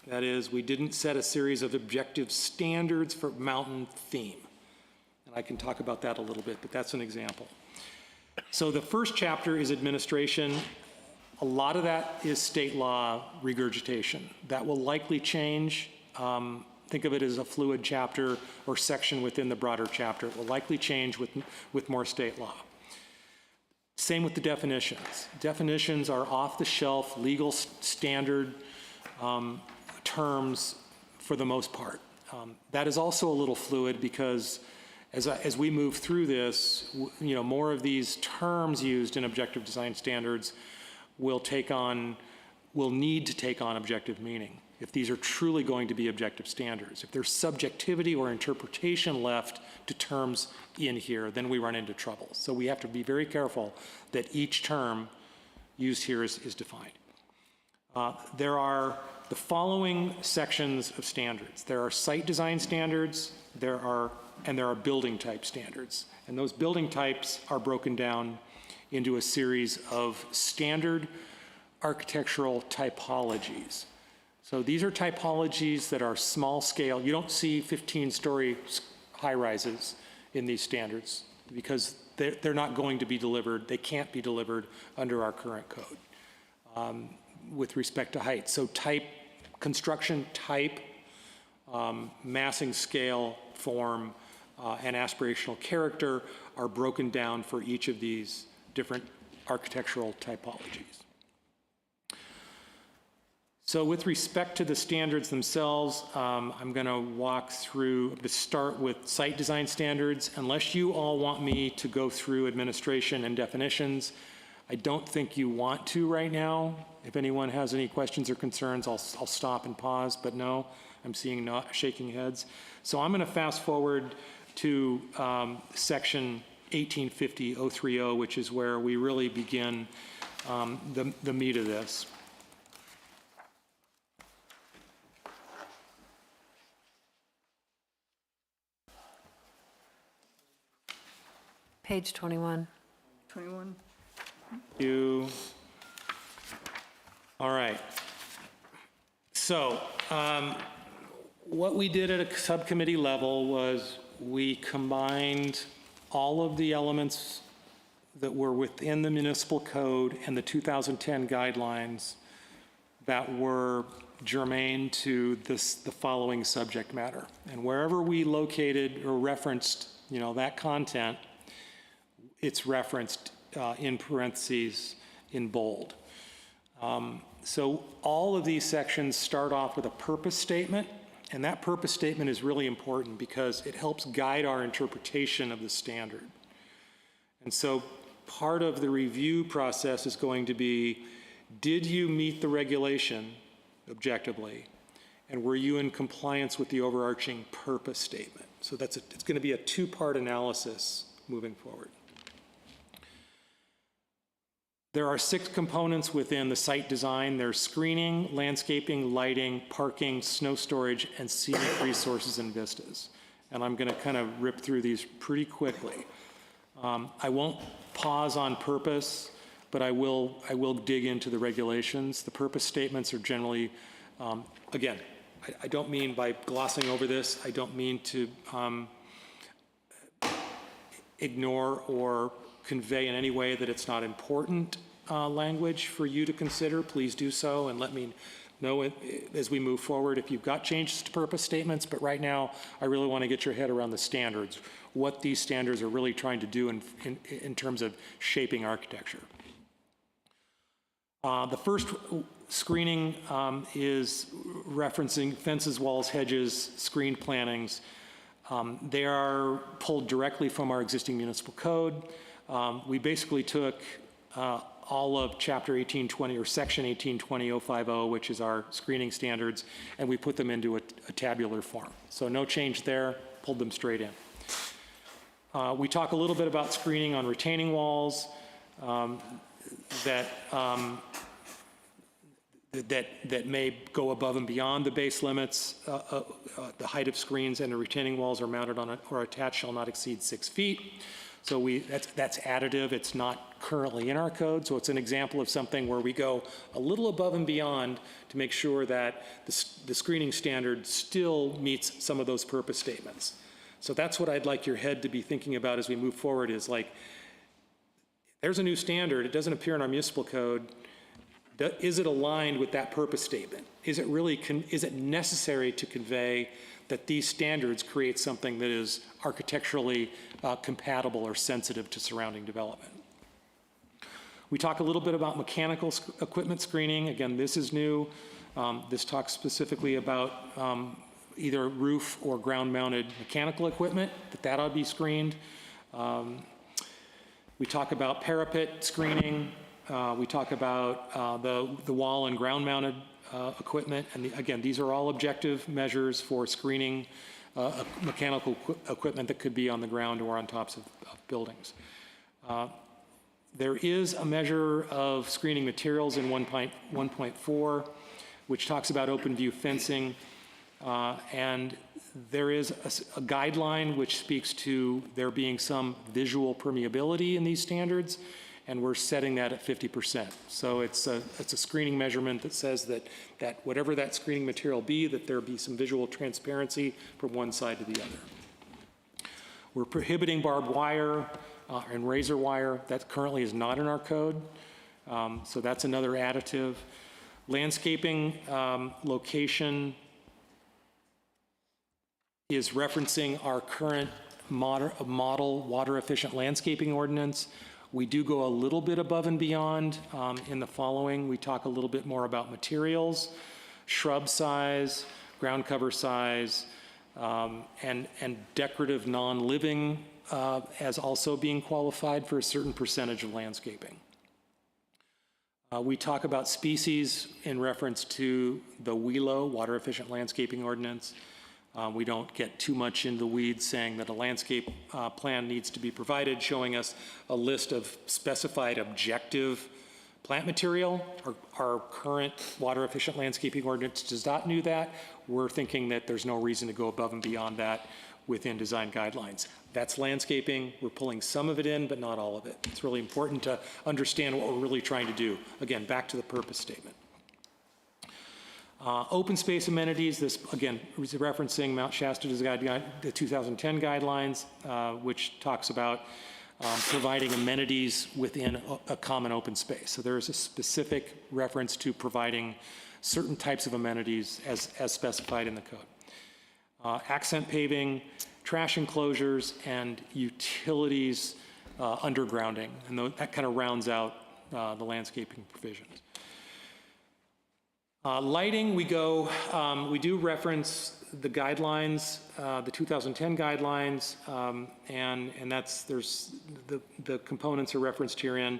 That is, we didn't set a series of objective standards for mountain theme. And I can talk about that a little bit, but that's an example. So the first chapter is administration. A lot of that is state law regurgitation. That will likely change. think of it as a fluid chapter or section within the broader chapter. It will likely change with more state law. Same with the definitions. Definitions are off-the-shelf, legal standard terms for the most part. That is also a little fluid because as we move through this, more of these terms used in objective design standards will need to take on objective meaning if these are truly going to be objective standards. If there's subjectivity or interpretation left to terms in here, then we run into trouble. So we have to be very careful that each term used here is defined. There are the following sections of standards. There are site design standards, there are building type standards. And those building types are broken down into a series of standard architectural typologies. So these are typologies that are small scale. You don't see 15-story high-rises in these standards because they're not going to be delivered. They can't be delivered under our current code with respect to height. So construction type, massing scale, form, and aspirational character are broken down for each of these different architectural typologies. So with respect to the standards themselves, I'm going to start with site design standards. Unless you all want me to go through administration and definitions, I don't think you want to right now. If anyone has any questions or concerns, I'll stop and pause, but no, I'm seeing shaking heads. So I'm going to fast forward to section 1850-030, which is where we really begin the meat of this. Page 21. 21. All right. So what we did at a subcommittee level was we combined all of the elements that were within the municipal code and the 2010 guidelines that were germane to the following subject matter. And wherever we located or referenced, that content, it's referenced in parentheses in bold. So all of these sections start off with a purpose statement, and that purpose statement is really important because it helps guide our interpretation of the standard. And so part of the review process is going to be, did you meet the regulation objectively? And were you in compliance with the overarching purpose statement? So it's going to be a two-part analysis moving forward. There are 6 components within the site design. There's screening, landscaping, lighting, parking, snow storage, and scenic resources and vistas. And I'm going to kind of rip through these pretty quickly. I won't pause on purpose, but I will dig into the regulations. The purpose statements are generally, again, I don't mean by glossing over this, I don't mean to ignore or convey in any way that it's not important language for you to consider. Please do so and let me know as we move forward if you've got changes to purpose statements, but right now I really want to get your head around the standards, what these standards are really trying to do in terms of shaping architecture. The first screening is referencing fences, walls, hedges, screened plantings. They are pulled directly from our existing municipal code. We basically took all of Chapter 1820 or Section 1820-050, which is our screening standards, and we put them into a tabular form. So no change there, pulled them straight in. We talk a little bit about screening on retaining walls that may go above and beyond the base limits. The height of screens and the retaining walls are mounted on or attached shall not exceed 6 feet. So that's additive. It's not currently in our code. So it's an example of something where we go a little above and beyond to make sure that the screening standard still meets some of those purpose statements. So that's what I'd like your head to be thinking about as we move forward is like, there's a new standard. It doesn't appear in our municipal code. Is it aligned with that purpose statement? Is it really, is it necessary to convey that these standards create something that is architecturally compatible or sensitive to surrounding development? We talk a little bit about mechanical equipment screening. Again, this is new. This talks specifically about either roof or ground-mounted mechanical equipment, that ought to be screened. We talk about parapet screening. We talk about the wall and ground-mounted equipment. And again, these are all objective measures for screening mechanical equipment that could be on the ground or on tops of buildings. There is a measure of screening materials in 1.4, which talks about open view fencing. And there is a guideline which speaks to there being some visual permeability in these standards, and we're setting that at 50%. So it's a screening measurement that says that whatever that screening material be, that there be some visual transparency from one side to the other. We're prohibiting barbed wire and razor wire. That currently is not in our code, so that's another additive. Landscaping location is referencing our current model water-efficient landscaping ordinance. We do go a little bit above and beyond in the following. We talk a little bit more about materials, shrub size, ground cover size, and decorative non-living as also being qualified for a certain percentage of landscaping. We talk about species in reference to the WELO, Water-Efficient Landscaping Ordinance. We don't get too much into the weeds saying that a landscape plan needs to be provided, showing us a list of specified objective plant material. Our current water-efficient landscaping ordinance does not do that. We're thinking that there's no reason to go above and beyond that within design guidelines. That's landscaping. We're pulling some of it in, but not all of it. It's really important to understand what we're really trying to do. Again, back to the purpose statement. Open space amenities, this again is referencing Mount Shasta the 2010 guidelines, which talks about providing amenities within a common open space. So there is a specific reference to providing certain types of amenities as specified in the code. Accent paving, trash enclosures, and utilities undergrounding, and that kind of rounds out the landscaping provisions. Lighting, we do reference the guidelines, the 2010 guidelines, and there's the components are referenced herein.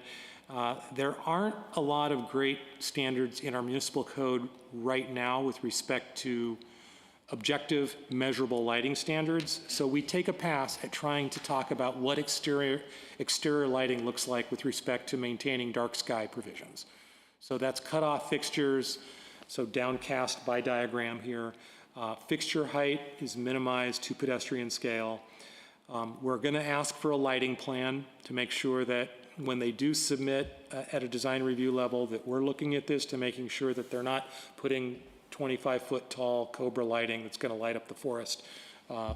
There aren't a lot of great standards in our municipal code right now with respect to objective, measurable lighting standards. So we take a pass at trying to talk about what exterior lighting looks like with respect to maintaining dark sky provisions. So that's cutoff fixtures. So downcast by diagram here. Fixture height is minimized to pedestrian scale. We're going to ask for a lighting plan to make sure that when they do submit at a design review level, that we're looking at this to making sure that they're not putting 25-foot tall Cobra lighting that's going to light up the forest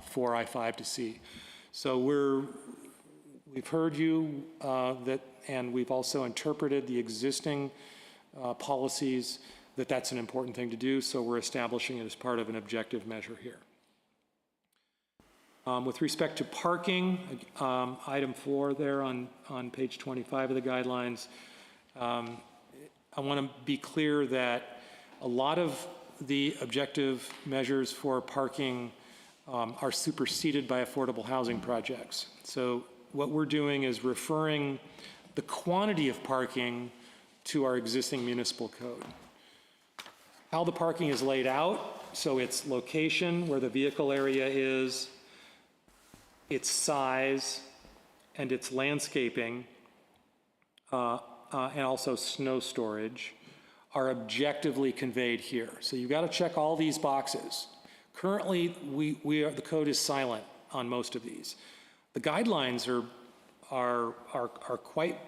for I-5 to see. So we've heard you and we've also interpreted the existing policies that's an important thing to do, so we're establishing it as part of an objective measure here. With respect to parking, item 4 there on page 25 of the guidelines, I want to be clear that a lot of the objective measures for parking are superseded by affordable housing projects. So what we're doing is referring the quantity of parking to our existing municipal code. How the parking is laid out, so its location, where the vehicle area is, its size, and its landscaping, and also snow storage, are objectively conveyed here. So you've got to check all these boxes. Currently, the code is silent on most of these. The guidelines are quite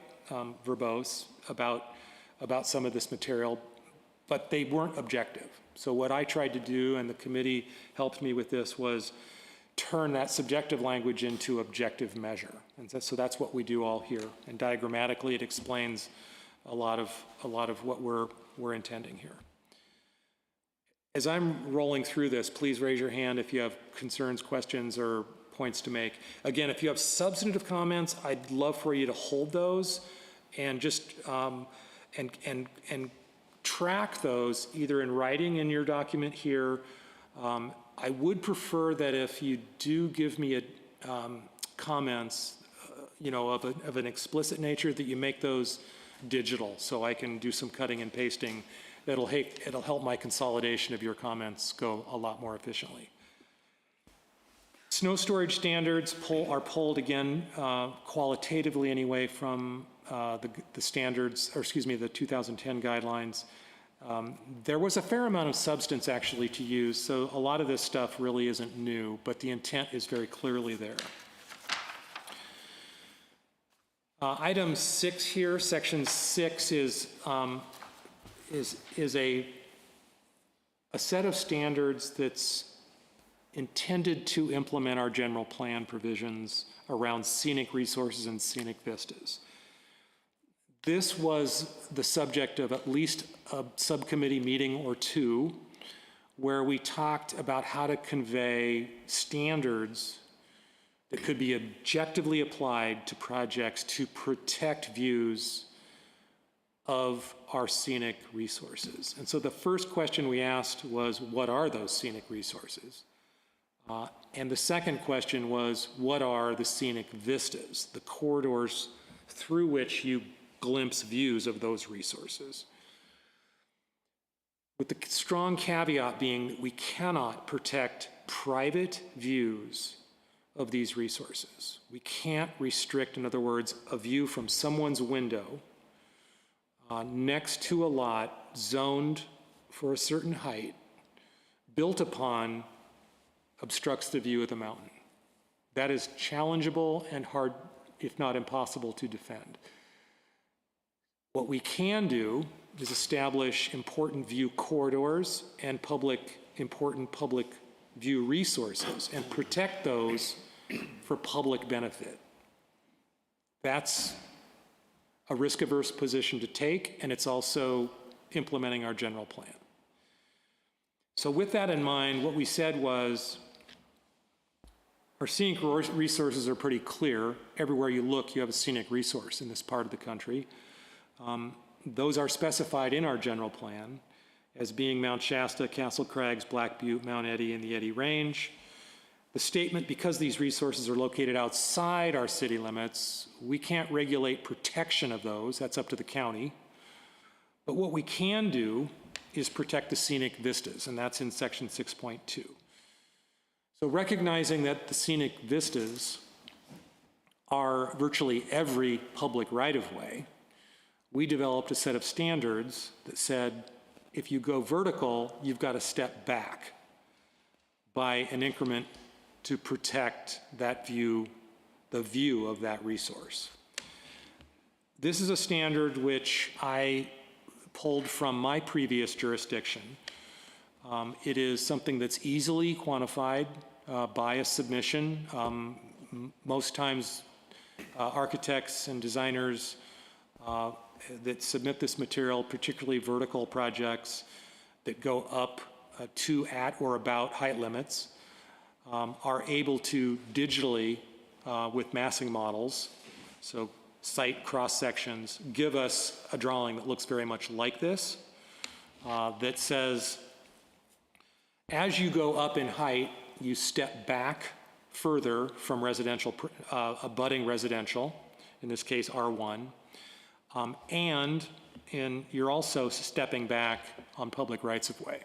verbose about some of this material, but they weren't objective. So what I tried to do, and the committee helped me with this, was turn that subjective language into objective measure. And so that's what we do all here. And diagrammatically, it explains a lot of what we're intending here. As I'm rolling through this, please raise your hand if you have concerns, questions, or points to make. Again, if you have substantive comments, I'd love for you to hold those and just and track those either in writing in your document here. I would prefer that if you do give me comments, of an explicit nature, that you make those digital so I can do some cutting and pasting. It'll help my consolidation of your comments go a lot more efficiently. Snow storage standards are pulled again, qualitatively anyway, from the standards, or excuse me, the 2010 guidelines. There was a fair amount of substance actually to use, so a lot of this stuff really isn't new, but the intent is very clearly there. Item 6 here, section 6 is a set of standards that's intended to implement our general plan provisions around scenic resources and scenic vistas. This was the subject of at least a subcommittee meeting or two where we talked about how to convey standards that could be objectively applied to projects to protect views of our scenic resources. And so the first question we asked was, what are those scenic resources? And the second question was, what are the scenic vistas, the corridors through which you glimpse views of those resources? With the strong caveat being that we cannot protect private views of these resources. We can't restrict, in other words, a view from someone's window next to a lot zoned for a certain height, built upon, obstructs the view of the mountain. That is challengeable and hard, if not impossible, to defend. What we can do is establish important view corridors and important public view resources and protect those for public benefit. That's a risk-averse position to take, and it's also implementing our general plan. So with that in mind, what we said was, our scenic resources are pretty clear. Everywhere you look, you have a scenic resource in this part of the country. Those are specified in our general plan as being Mount Shasta, Castle Crags, Black Butte, Mount Eddy, and the Eddy Range. The statement, because these resources are located outside our city limits, we can't regulate protection of those. That's up to the county. But what we can do is protect the scenic vistas, and that's in section 6.2. So recognizing that the scenic vistas are virtually every public right-of-way, we developed a set of standards that said, if you go vertical, you've got to step back by an increment to protect that view, the view of that resource. This is a standard which I pulled from my previous jurisdiction. It is something that's easily quantified by a submission. Most times, architects and designers that submit this material, particularly vertical projects that go up to, at, or about height limits, are able to digitally, with massing models, so site cross-sections, give us a drawing that looks very much like this, that says, as you go up in height, you step back further from residential, abutting residential, in this case R1, and you're also stepping back on public rights-of-way.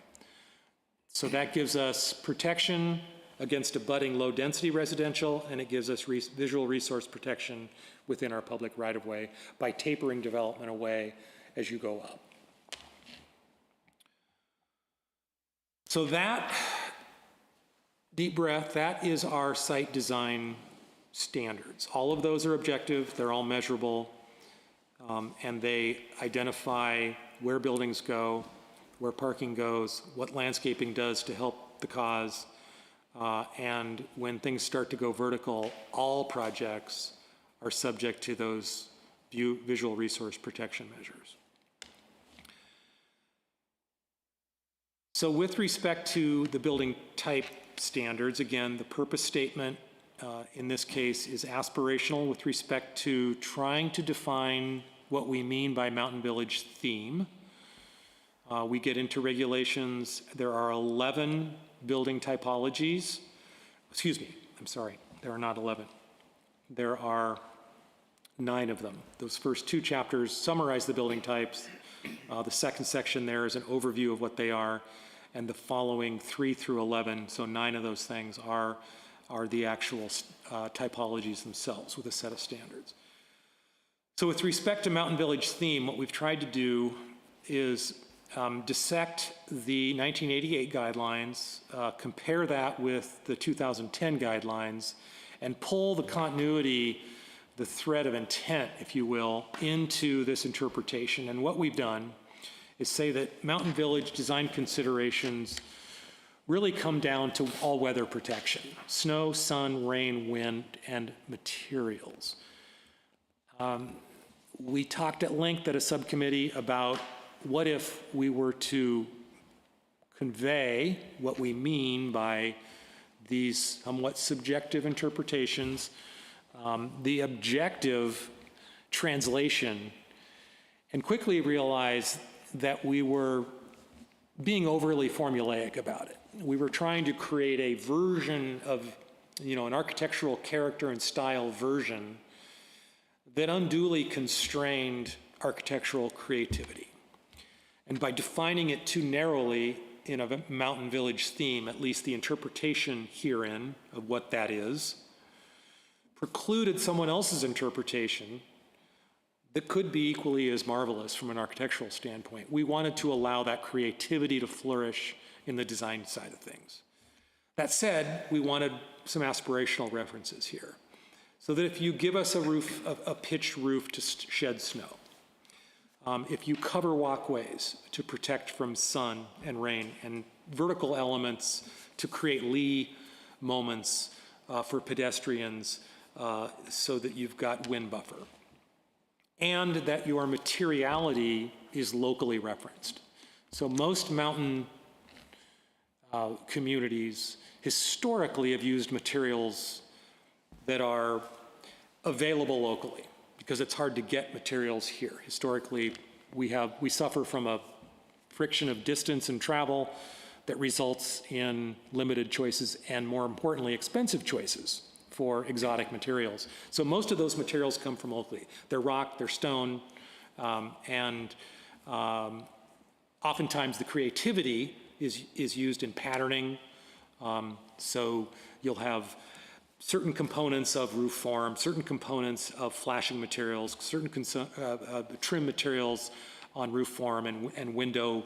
So that gives us protection against abutting low-density residential, and it gives us visual resource protection within our public right-of-way by tapering development away as you go up. So that, deep breath, that is our site design standards. All of those are objective, they're all measurable, and they identify where buildings go, where parking goes, what landscaping does to help the cause, and when things start to go vertical, all projects are subject to those visual resource protection measures. So with respect to the building type standards, again, the purpose statement in this case is aspirational with respect to trying to define what we mean by Mountain Village theme. We get into regulations. There are 11 building typologies. Excuse me, I'm sorry, there are not 11. There are 9 of them. Those first 2 chapters summarize the building types. The second section there is an overview of what they are, and the following 3 through 11, so 9 of those things are the actual typologies themselves with a set of standards. So with respect to Mountain Village theme, what we've tried to do is dissect the 1988 guidelines, compare that with the 2010 guidelines, and pull the continuity, the thread of intent, if you will, into this interpretation. And what we've done is say that Mountain Village design considerations really come down to all-weather protection: snow, sun, rain, wind, and materials. We talked at length at a subcommittee about what if we were to convey what we mean by these somewhat subjective interpretations, the objective translation, and quickly realize that we were being overly formulaic about it. We were trying to create a version of, an architectural character and style version that unduly constrained architectural creativity. And by defining it too narrowly in a Mountain Village theme, at least the interpretation herein of what that is, precluded someone else's interpretation that could be equally as marvelous from an architectural standpoint. We wanted to allow that creativity to flourish in the design side of things. That said, we wanted some aspirational references here, so that if you give us a roof, a pitched roof to shed snow, if you cover walkways to protect from sun and rain, and vertical elements to create lee moments for pedestrians so that you've got wind buffer, and that your materiality is locally referenced. So most mountain communities historically have used materials that are available locally, because it's hard to get materials here. Historically, we suffer from a friction of distance and travel that results in limited choices and, more importantly, expensive choices for exotic materials. So most of those materials come from locally. They're rock, they're stone, and oftentimes the creativity is used in patterning. So you'll have certain components of roof form, certain components of flashing materials, certain trim materials on roof form and window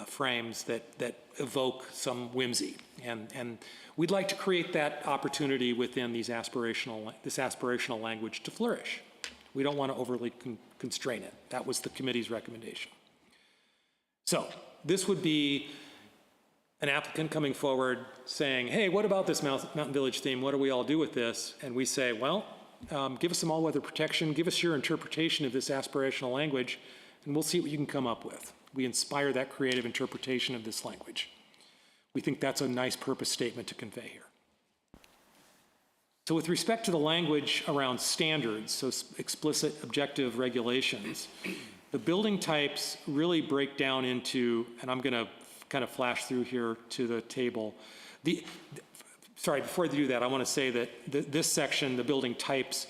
frames that evoke some whimsy. And we'd like to create that opportunity within this aspirational language to flourish. We don't want to overly constrain it. That was the committee's recommendation. So this would be an applicant coming forward saying, hey, what about this Mountain Village theme? What do we all do with this? And we say, well, give us some all-weather protection, give us your interpretation of this aspirational language, and we'll see what you can come up with. We inspire that creative interpretation of this language. We think that's a nice purpose statement to convey here. So with respect to the language around standards, so explicit objective regulations, the building types really break down into, and I'm going to kind of flash through here to the table. Sorry, before I do that, I want to say that this section, the building types,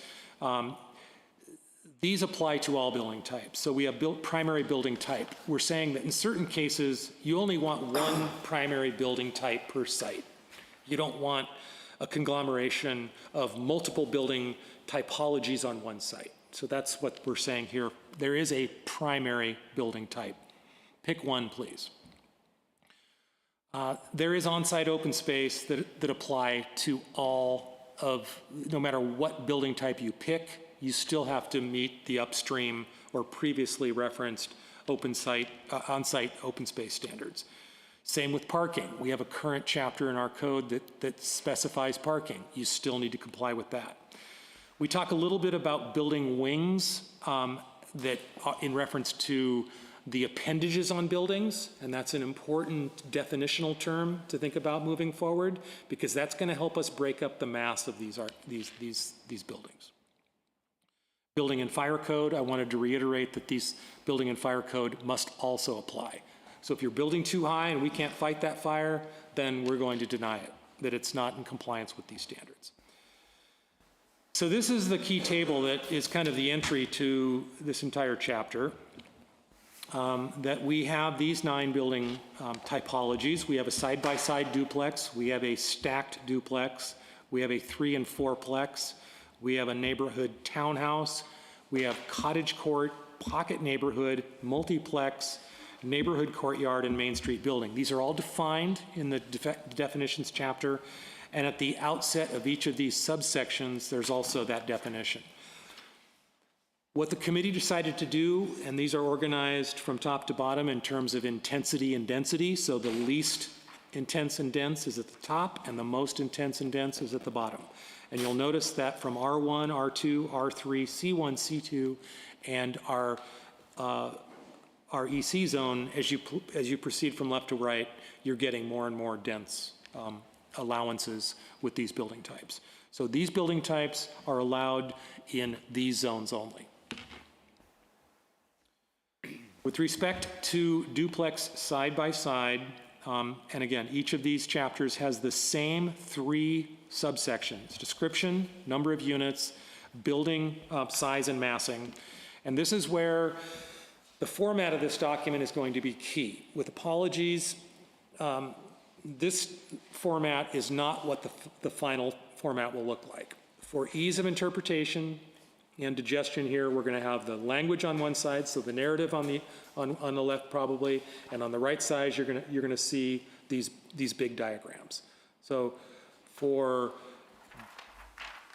these apply to all building types. So we have primary building type. We're saying that in certain cases, you only want one primary building type per site. You don't want a conglomeration of multiple building typologies on one site. So that's what we're saying here. There is a primary building type. Pick one, please. There is on-site open space that apply to all of, no matter what building type you pick, you still have to meet the upstream or previously referenced on-site open space standards. Same with parking. We have a current chapter in our code that specifies parking. You still need to comply with that. We talk a little bit about building wings that in reference to the appendages on buildings, and that's an important definitional term to think about moving forward, because that's going to help us break up the mass of these buildings. Building and fire code, I wanted to reiterate that these building and fire code must also apply. So if you're building too high and we can't fight that fire, then we're going to deny it, that it's not in compliance with these standards. So this is the key table that is kind of the entry to this entire chapter, that we have these 9 building typologies. We have a side-by-side duplex, we have a stacked duplex, we have a 3- and 4-plex, we have a neighborhood townhouse, we have cottage court, pocket neighborhood, multiplex, neighborhood courtyard, and Main Street building. These are all defined in the definitions chapter, and at the outset of each of these subsections, there's also that definition. What the committee decided to do, and these are organized from top to bottom in terms of intensity and density, so the least intense and dense is at the top, and the most intense and dense is at the bottom. And you'll notice that from R1, R2, R3, C1, C2, and our EC zone, as you proceed from left to right, you're getting more and more dense allowances with these building types. So these building types are allowed in these zones only. With respect to duplex side by side, and again, each of these chapters has the same 3 subsections: description, number of units, building size and massing. And this is where the format of this document is going to be key. With apologies, this format is not what the final format will look like. For ease of interpretation and digestion here, we're going to have the language on one side, so the narrative on the left probably, and on the right side you're going to see these big diagrams. So for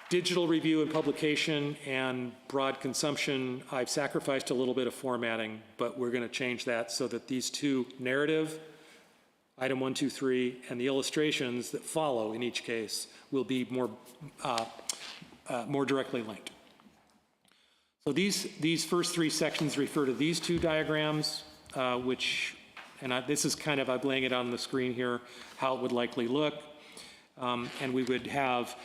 digital review and publication and broad consumption, I've sacrificed a little bit of formatting, but we're going to change that so that these 2, narrative, item 1, 2, 3, and the illustrations that follow in each case will be more directly linked. So these first 3 sections refer to these 2 diagrams, this is kind of, I'm laying it on the screen here, how it would likely look. And we would have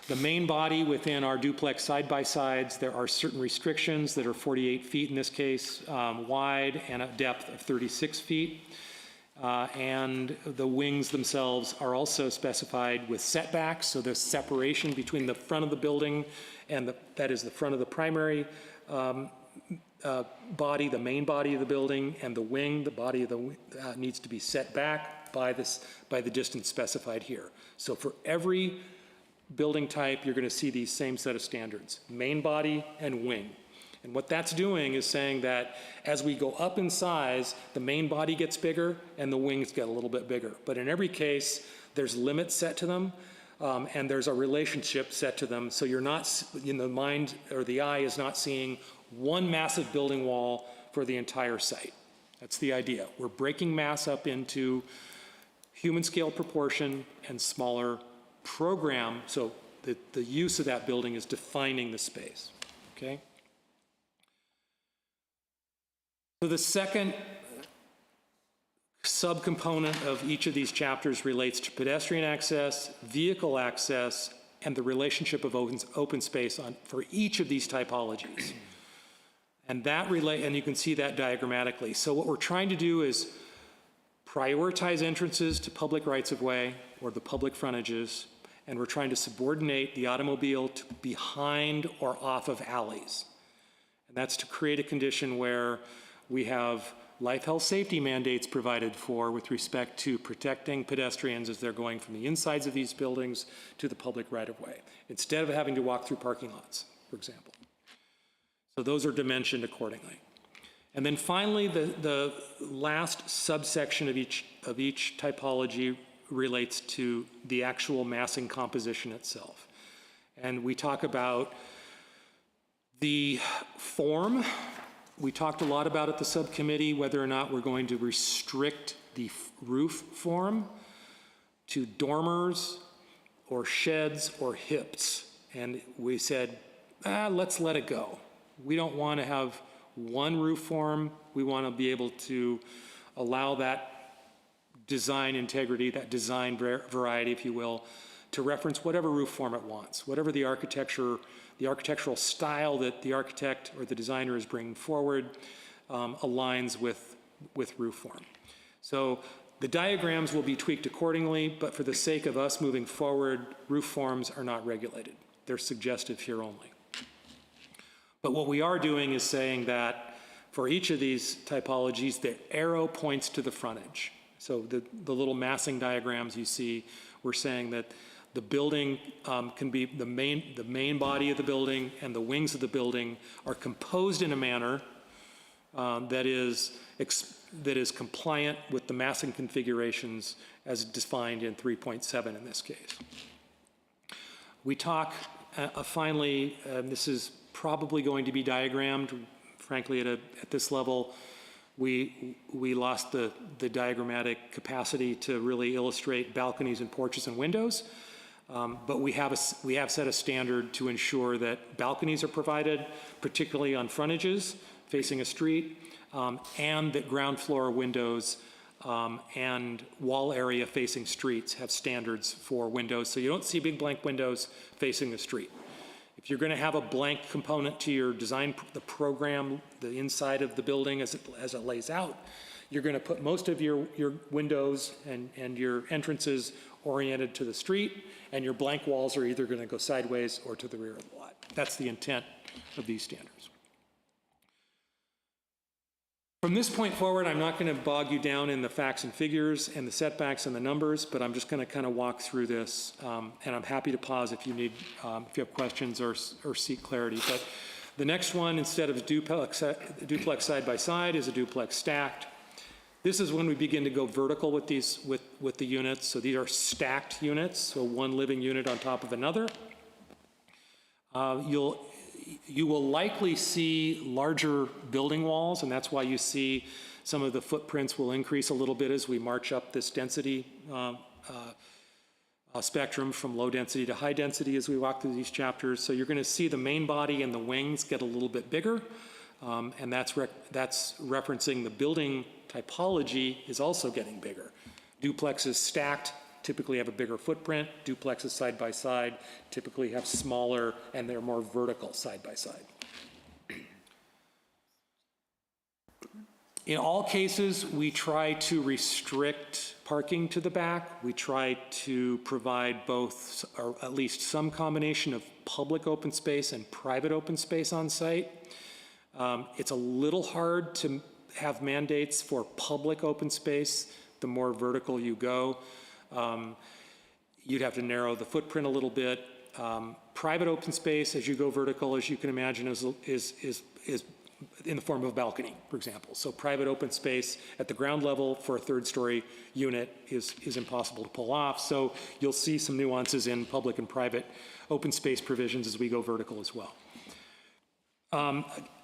the main body within our duplex side-by-sides. There are certain restrictions that are 48 feet in this case, wide, and a depth of 36 feet. And the wings themselves are also specified with setbacks, so there's separation between the front of the building and that is the front of the primary body, the main body of the building, and the wing, the body of the needs to be set back by the distance specified here. So for every building type, you're going to see these same set of standards: main body and wing. And what that's doing is saying that as we go up in size, the main body gets bigger and the wings get a little bit bigger. But in every case, there's limits set to them, and there's a relationship set to them. So you're not, in the mind or the eye is not seeing one massive building wall for the entire site. That's the idea. We're breaking mass up into human scale proportion and smaller program, so the use of that building is defining the space, okay? So the second subcomponent of each of these chapters relates to pedestrian access, vehicle access, and the relationship of open space for each of these typologies. And and you can see that diagrammatically. So what we're trying to do is prioritize entrances to public rights-of-way or the public frontages, and we're trying to subordinate the automobile to behind or off of alleys. And that's to create a condition where we have life, health, safety mandates provided for with respect to protecting pedestrians as they're going from the insides of these buildings to the public right-of-way, instead of having to walk through parking lots, for example. So those are dimensioned accordingly. And then finally, the last subsection of each typology relates to the actual massing composition itself. And we talk about the form. We talked a lot about at the subcommittee whether or not we're going to restrict the roof form to dormers or sheds or hips. And we said, let's let it go. We don't want to have one roof form. We want to be able to allow that design integrity, that design variety, if you will, to reference whatever roof form it wants, whatever the architectural style that the architect or the designer is bringing forward aligns with roof form. So the diagrams will be tweaked accordingly, but for the sake of us moving forward, roof forms are not regulated. They're suggestive here only. But what we are doing is saying that for each of these typologies, the arrow points to the frontage. So the little massing diagrams you see, we're saying that the building can be the main body of the building and the wings of the building are composed in a manner that is compliant with the massing configurations as defined in 3.7 in this case. We talk finally, this is probably going to be diagrammed, frankly at this level. We lost the diagrammatic capacity to really illustrate balconies and porches and windows. But we have set a standard to ensure that balconies are provided, particularly on frontages facing a street, and that ground floor windows and wall area facing streets have standards for windows. So you don't see big blank windows facing the street. If you're going to have a blank component to your design, the program, the inside of the building as it lays out, you're going to put most of your windows and your entrances oriented to the street, and your blank walls are either going to go sideways or to the rear of the lot. That's the intent of these standards. From this point forward, I'm not going to bog you down in the facts and figures and the setbacks and the numbers, but I'm just going to kind of walk through this, and I'm happy to pause if you need, if you have questions or seek clarity. But the next one, instead of duplex side by side, is a duplex stacked. This is when we begin to go vertical with these, with the units. So these are stacked units, so one living unit on top of another. You will likely see larger building walls, and that's why you see some of the footprints will increase a little bit as we march up this density spectrum from low density to high density as we walk through these chapters. So you're going to see the main body and the wings get a little bit bigger, and that's referencing the building typology is also getting bigger. Duplexes stacked typically have a bigger footprint. Duplexes side by side typically have smaller, and they're more vertical side by side. In all cases, we try to restrict parking to the back. We try to provide both, or at least some combination of public open space and private open space on site. It's a little hard to have mandates for public open space the more vertical you go. You'd have to narrow the footprint a little bit. Private open space, as you go vertical, as you can imagine, is in the form of a balcony, for example. So private open space at the ground level for a third-story unit is impossible to pull off. So you'll see some nuances in public and private open space provisions as we go vertical as well.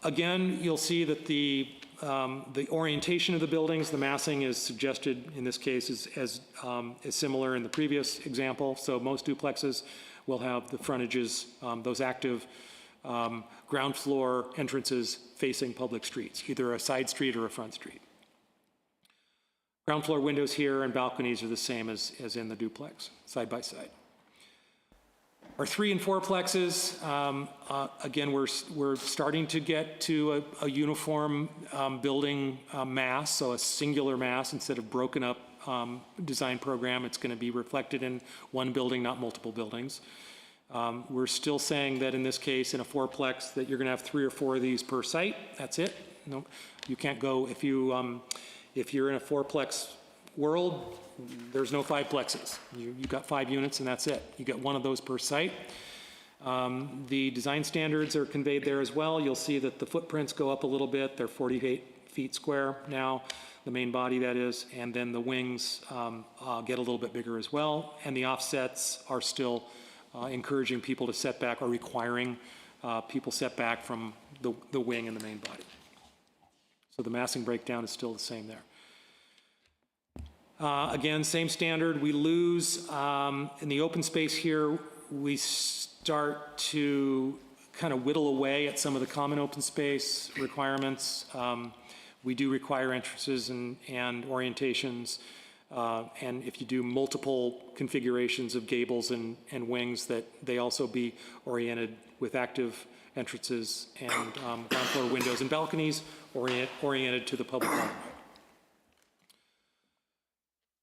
Again, you'll see that the orientation of the buildings, the massing is suggested in this case is similar in the previous example. So most duplexes will have the frontages, those active ground floor entrances facing public streets, either a side street or a front street. Ground floor windows here and balconies are the same as in the duplex, side by side. Our 3 and 4plexes, again, we're starting to get to a uniform building mass, so a singular mass instead of broken up design program. It's going to be reflected in one building, not multiple buildings. We're still saying that in this case, in a 4plex, that you're going to have 3 or 4 of these per site. That's it. No, you can't go if you're in a 4plex world. There's no 5plexes. You've got 5 units and that's it. You get 1 of those per site. The design standards are conveyed there as well. You'll see that the footprints go up a little bit. They're 48 feet square now, the main body that is, and then the wings get a little bit bigger as well. And the offsets are still encouraging people to set back or requiring people set back from the wing and the main body. So the massing breakdown is still the same there. Again, same standard. We lose in the open space here. We start to kind of whittle away at some of the common open space requirements. We do require entrances and orientations, and if you do multiple configurations of gables and wings, that they also be oriented with active entrances and ground floor windows and balconies oriented to the public right of way.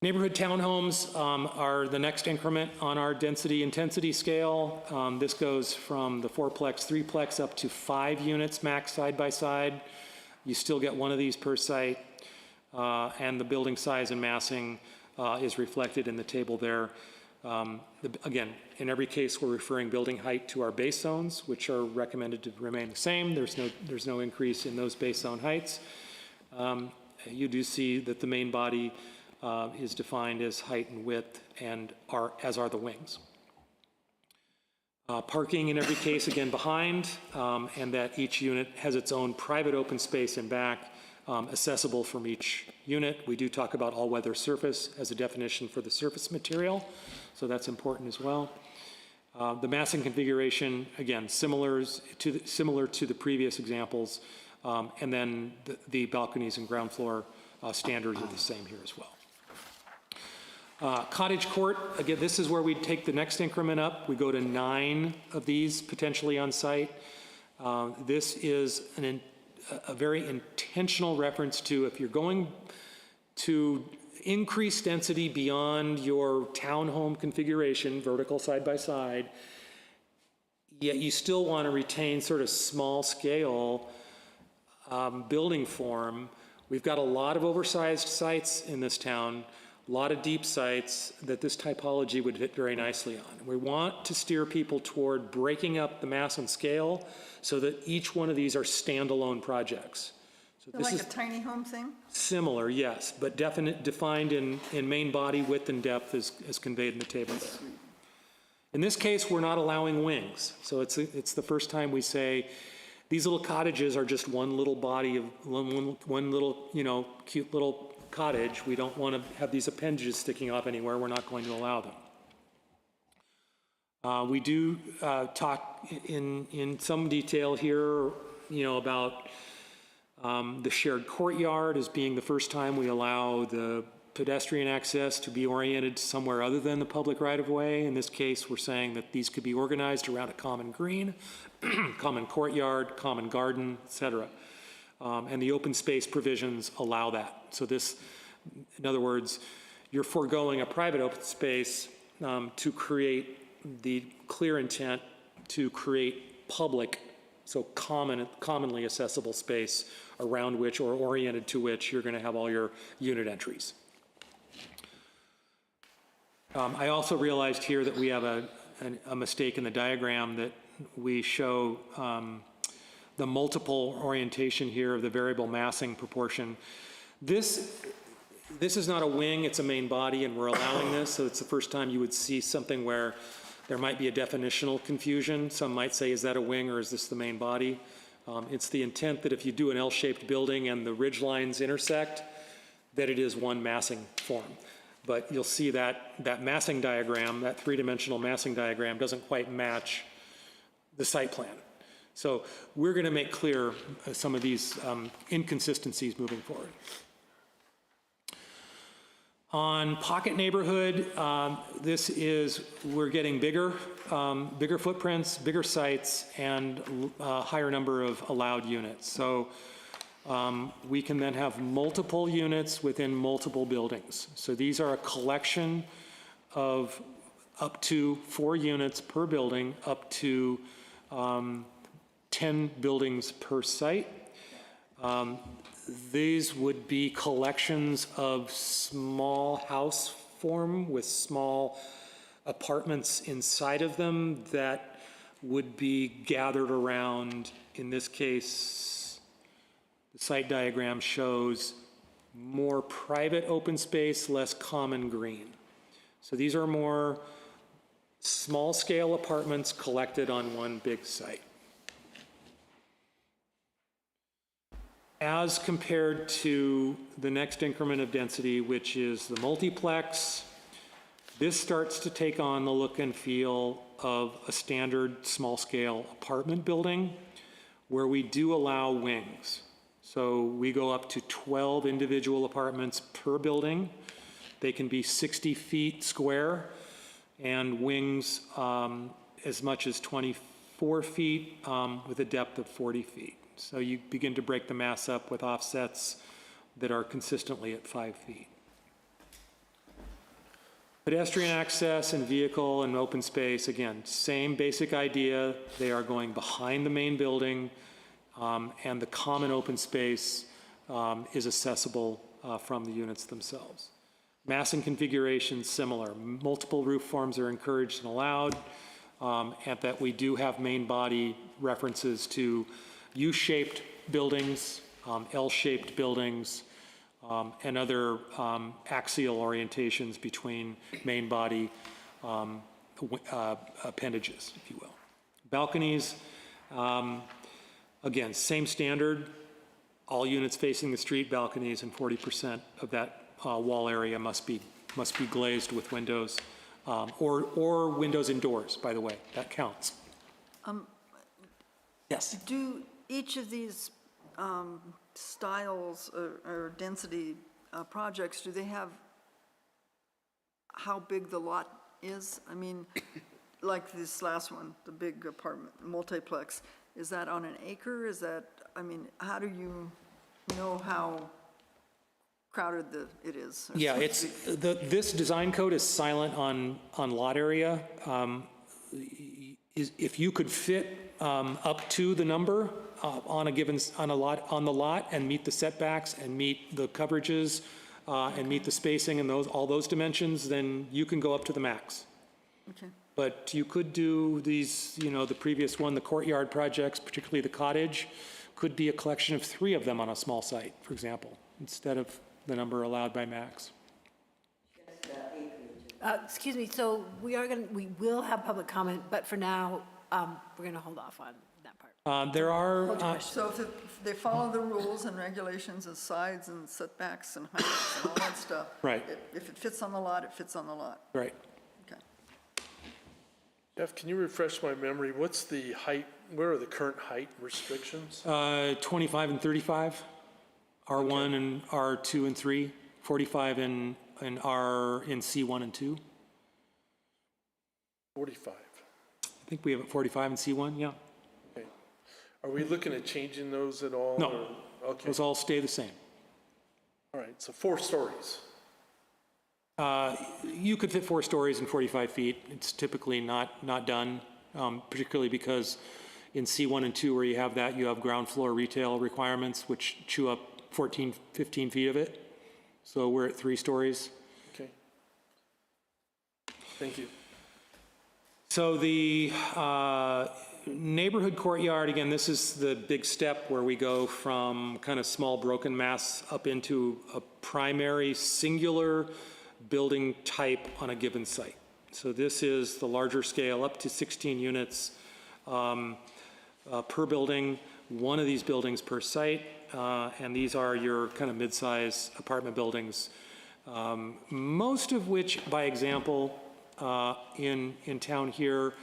Neighborhood townhomes are the next increment on our density intensity scale. This goes from the 4-plex, 3-plex up to 5 units max side by side. You still get one of these per site, and the building size and massing is reflected in the table there. Again, in every case, we're referring building height to our base zones, which are recommended to remain the same. There's no increase in those base zone heights. You do see that the main body is defined as height and width, and as are the wings. Parking in every case, again, behind, and that each unit has its own private open space in back, accessible from each unit. We do talk about all-weather surface as a definition for the surface material, so that's important as well. The massing configuration, again, similar to the previous examples, and then the balconies and ground floor standards are the same here as well. Cottage court, again, this is where we take the next increment up. We go to 9 of these potentially on site. This is a very intentional reference to, if you're going to increase density beyond your townhome configuration, vertical side by side, yet you still want to retain sort of small scale building form. We've got a lot of oversized sites in this town, a lot of deep sites that this typology would fit very nicely on. We want to steer people toward breaking up the mass and scale so that each one of these are standalone projects. So this Like is a tiny home thing? similar, yes, but defined in main body width and depth as conveyed in the table there. In this case, we're not allowing wings. So it's the first time we say, these little cottages are just one little body of, one little, cute little cottage. We don't want to have these appendages sticking off anywhere. We're not going to allow them. We do talk in some detail here, about the shared courtyard as being the first time we allow the pedestrian access to be oriented somewhere other than the public right-of-way. In this case, we're saying that these could be organized around a common green, common courtyard, common garden, et cetera. And the open space provisions allow that. So this, in other words, you're foregoing a private open space to create the clear intent to create public, so commonly accessible space around which or oriented to which you're going to have all your unit entries. I also realized here that we have a mistake in the diagram, that we show the multiple orientation here of the variable massing proportion. This is not a wing, it's a main body, and we're allowing this, so it's the first time you would see something where there might be a definitional confusion. Some might say, is that a wing or is this the main body? It's the intent that if you do an L-shaped building and the ridge lines intersect, that it is one massing form. But you'll see that massing diagram, that 3-dimensional massing diagram, doesn't quite match the site plan. So we're going to make clear some of these inconsistencies moving forward. On pocket neighborhood, we're getting bigger footprints, bigger sites, and a higher number of allowed units. So we can then have multiple units within multiple buildings. So these are a collection of up to 4 units per building, up to 10 buildings per site. These would be collections of small house form with small apartments inside of them that would be gathered around, in this case, the site diagram shows more private open space, less common green. So these are more small scale apartments collected on one big site. As compared to the next increment of density, which is the multiplex, This starts to take on the look and feel of a standard small-scale apartment building where we do allow wings. So we go up to 12 individual apartments per building. They can be 60 feet square, and wings as much as 24 feet with a depth of 40 feet. So you begin to break the mass up with offsets that are consistently at 5 feet. Pedestrian access and vehicle and open space, again, same basic idea. They are going behind the main building, and the common open space is accessible from the units themselves. Massing configuration, similar. Multiple roof forms are encouraged and allowed, and that we do have main body references to U-shaped buildings, L-shaped buildings, and other axial orientations between main body appendages, if you will. Balconies, again, same standard. All units facing the street balconies, and 40% of that wall area must be glazed with windows, or windows indoors, by the way, that counts. Yes. Do each of these styles or density projects, do they have how big the lot is? I mean, like this last one, the big apartment, multiplex, is that on an acre? Is that, I mean, how do you know how crowded it is? Yeah, it's, this design code is silent on lot area. If you could fit up to the number on the lot and meet the setbacks and meet the coverages and meet the spacing and all those dimensions, then you can go up to the max. Okay. But you could do these, the previous one, the courtyard projects, particularly the cottage, could be a collection of 3 of them on a small site, for example, instead of the number allowed by max. Excuse me, so we will have public comment, but for now, we're going to hold off on that part. There are, So if they follow the rules and regulations of sides and setbacks and heights and all that stuff. Right. If it fits on the lot, it fits on the lot. right. Okay. Jeff, can you refresh my memory? What's the height, where are the current height restrictions? 25 and 35, R1 and R2 and 3, 45 in C1 and 2. 45. I think we have 45 in C1, yeah. Okay. Are we looking at changing those at all? No. or- Okay, Those all stay the same. all right, so 4 stories. You could fit 4 stories in 45 feet. It's typically not done, particularly because in C1 and 2 where you have that, you have ground floor retail requirements, which chew up 14, 15 feet of it. So we're at 3 stories. Okay. Thank you. So the neighborhood courtyard, again, this is the big step where we go from kind of small broken mass up into a primary singular building type on a given site. So this is the larger scale, up to 16 units per building, one of these buildings per site, and these are your kind of mid-size apartment buildings, most of which, by example, in town here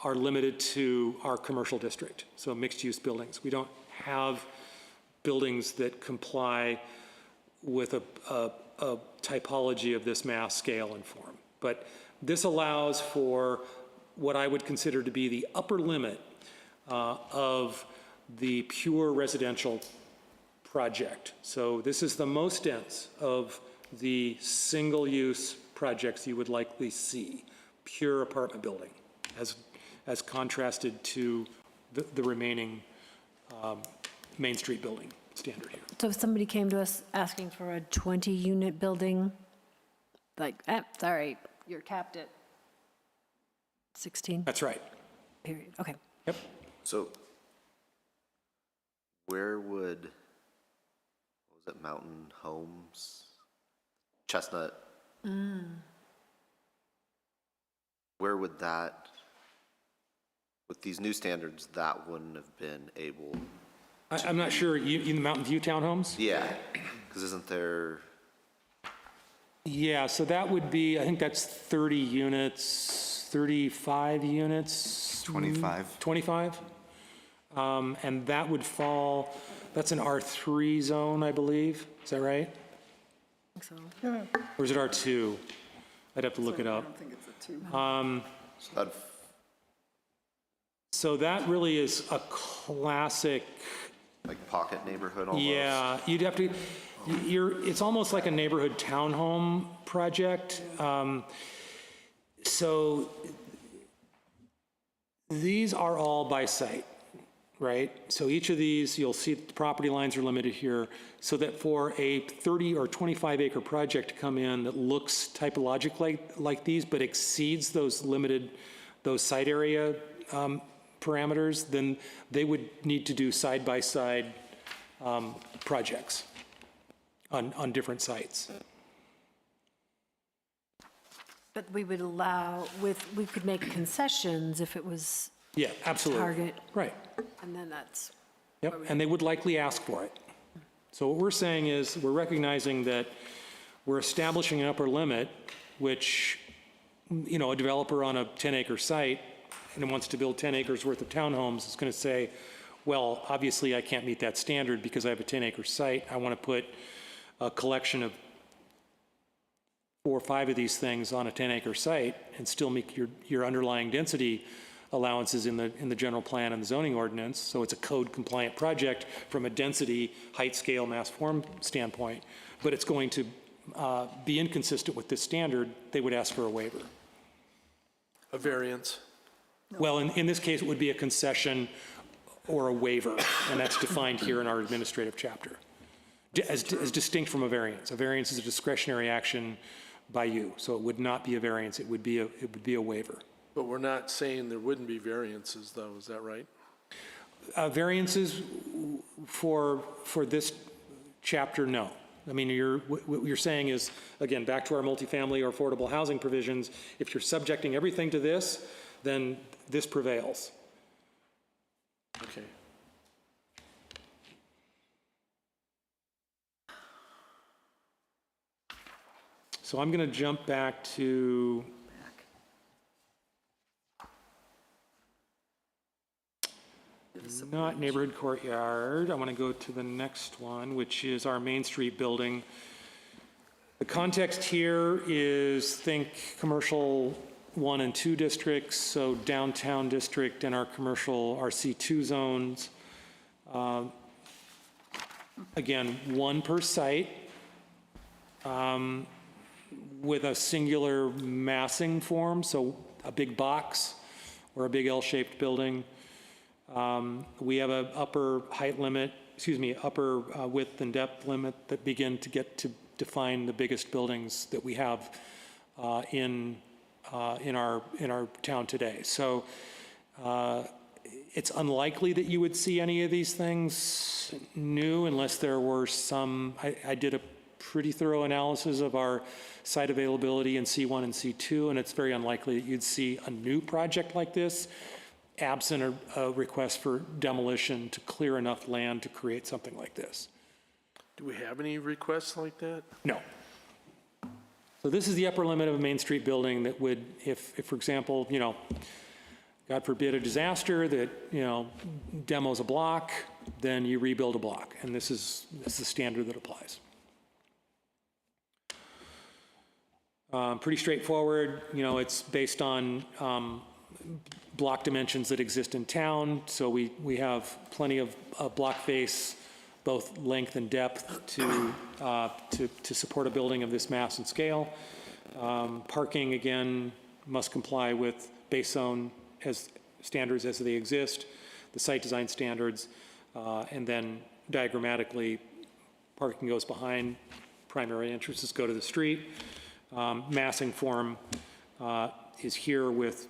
are limited to our commercial district, so mixed-use buildings. We don't have buildings that comply with a typology of this mass, scale, and form. But this allows for what I would consider to be the upper limit of the pure residential project. So this is the most dense of the single-use projects you would likely see, pure apartment building, as contrasted to the remaining Main Street building standard here. So if somebody came to us asking for a 20-unit building, like, sorry, you're capped at 16, That's right. period, okay. Yep. So where would, what was it, Mountain Homes? Chestnut? Where would that, with these new standards, that wouldn't have been able? I'm not sure, in the Mountain View townhomes? Yeah, because isn't there, Yeah, so that would be, I think that's 30 units, 35 units? 25. 25? And that would fall, that's an R3 zone, I believe. Is that right? So, Or is it R2? I'd have to look it I up. don't think it's a two. So that- So that really is a classic, like pocket neighborhood almost. yeah, you'd have to, it's almost like a neighborhood townhome project. So these are all by site, right? So each of these, you'll see the property lines are limited here, so that for a 30 or 25 acre project to come in that looks typologically like these, but exceeds those limited, those site area parameters, then they would need to do side-by-side projects on different sites. but we would allow we could make concessions if it was Yeah, absolutely. target, Right. and then that's, Yep, and they would likely ask for it. So what we're saying is, we're recognizing that we're establishing an upper limit, which, you know, a developer on a 10-acre site and wants to build 10 acres worth of townhomes is going to say, well, obviously I can't meet that standard because I have a 10-acre site. I want to put a collection of 4 or 5 of these things on a 10-acre site and still meet your underlying density allowances in the general plan and the zoning ordinance. So it's a code compliant project from a density, height, scale, mass, form standpoint, but it's going to be inconsistent with this standard. They would ask for a waiver. A variance. Well, in this case, it would be a concession or a waiver, and that's defined here in our administrative chapter, as distinct from a variance. A variance is a discretionary action by you, so it would not be a variance. It would be a waiver. But we're not saying there wouldn't be variances, though, is that right? Variances for this chapter, no. I mean, what you're saying is, again, back to our multifamily or affordable housing provisions, if you're subjecting everything to this, then this prevails. Okay. So I'm going to jump back to not neighborhood courtyard. I want to go to the next one, which is our Main Street building. The context here is, think commercial 1 and 2 districts, so downtown district and our commercial RC2 zones. Again, 1 per site with a singular massing form, so a big box or a big L-shaped building. We have a upper width and depth limit that begin to get to define the biggest buildings that we have in our town today. So it's unlikely that you would see any of these things new unless there were some. I did a pretty thorough analysis of our site availability in C1 and C2, and it's very unlikely that you'd see a new project like this absent a request for demolition to clear enough land to create something like this. Do we have any requests like that? No. So this is the upper limit of a Main Street building that would, if for example, you know, God forbid a disaster that, you know, demos a block, then you rebuild a block. And this is the standard that applies. Pretty straightforward. You know, it's based on block dimensions that exist in town. So we have plenty of block face, both length and depth, to support a building of this mass and scale. Parking, again, must comply with base zone as standards as they exist, the site design standards, and then diagrammatically, parking goes behind, primary entrances go to the street. Massing form is here with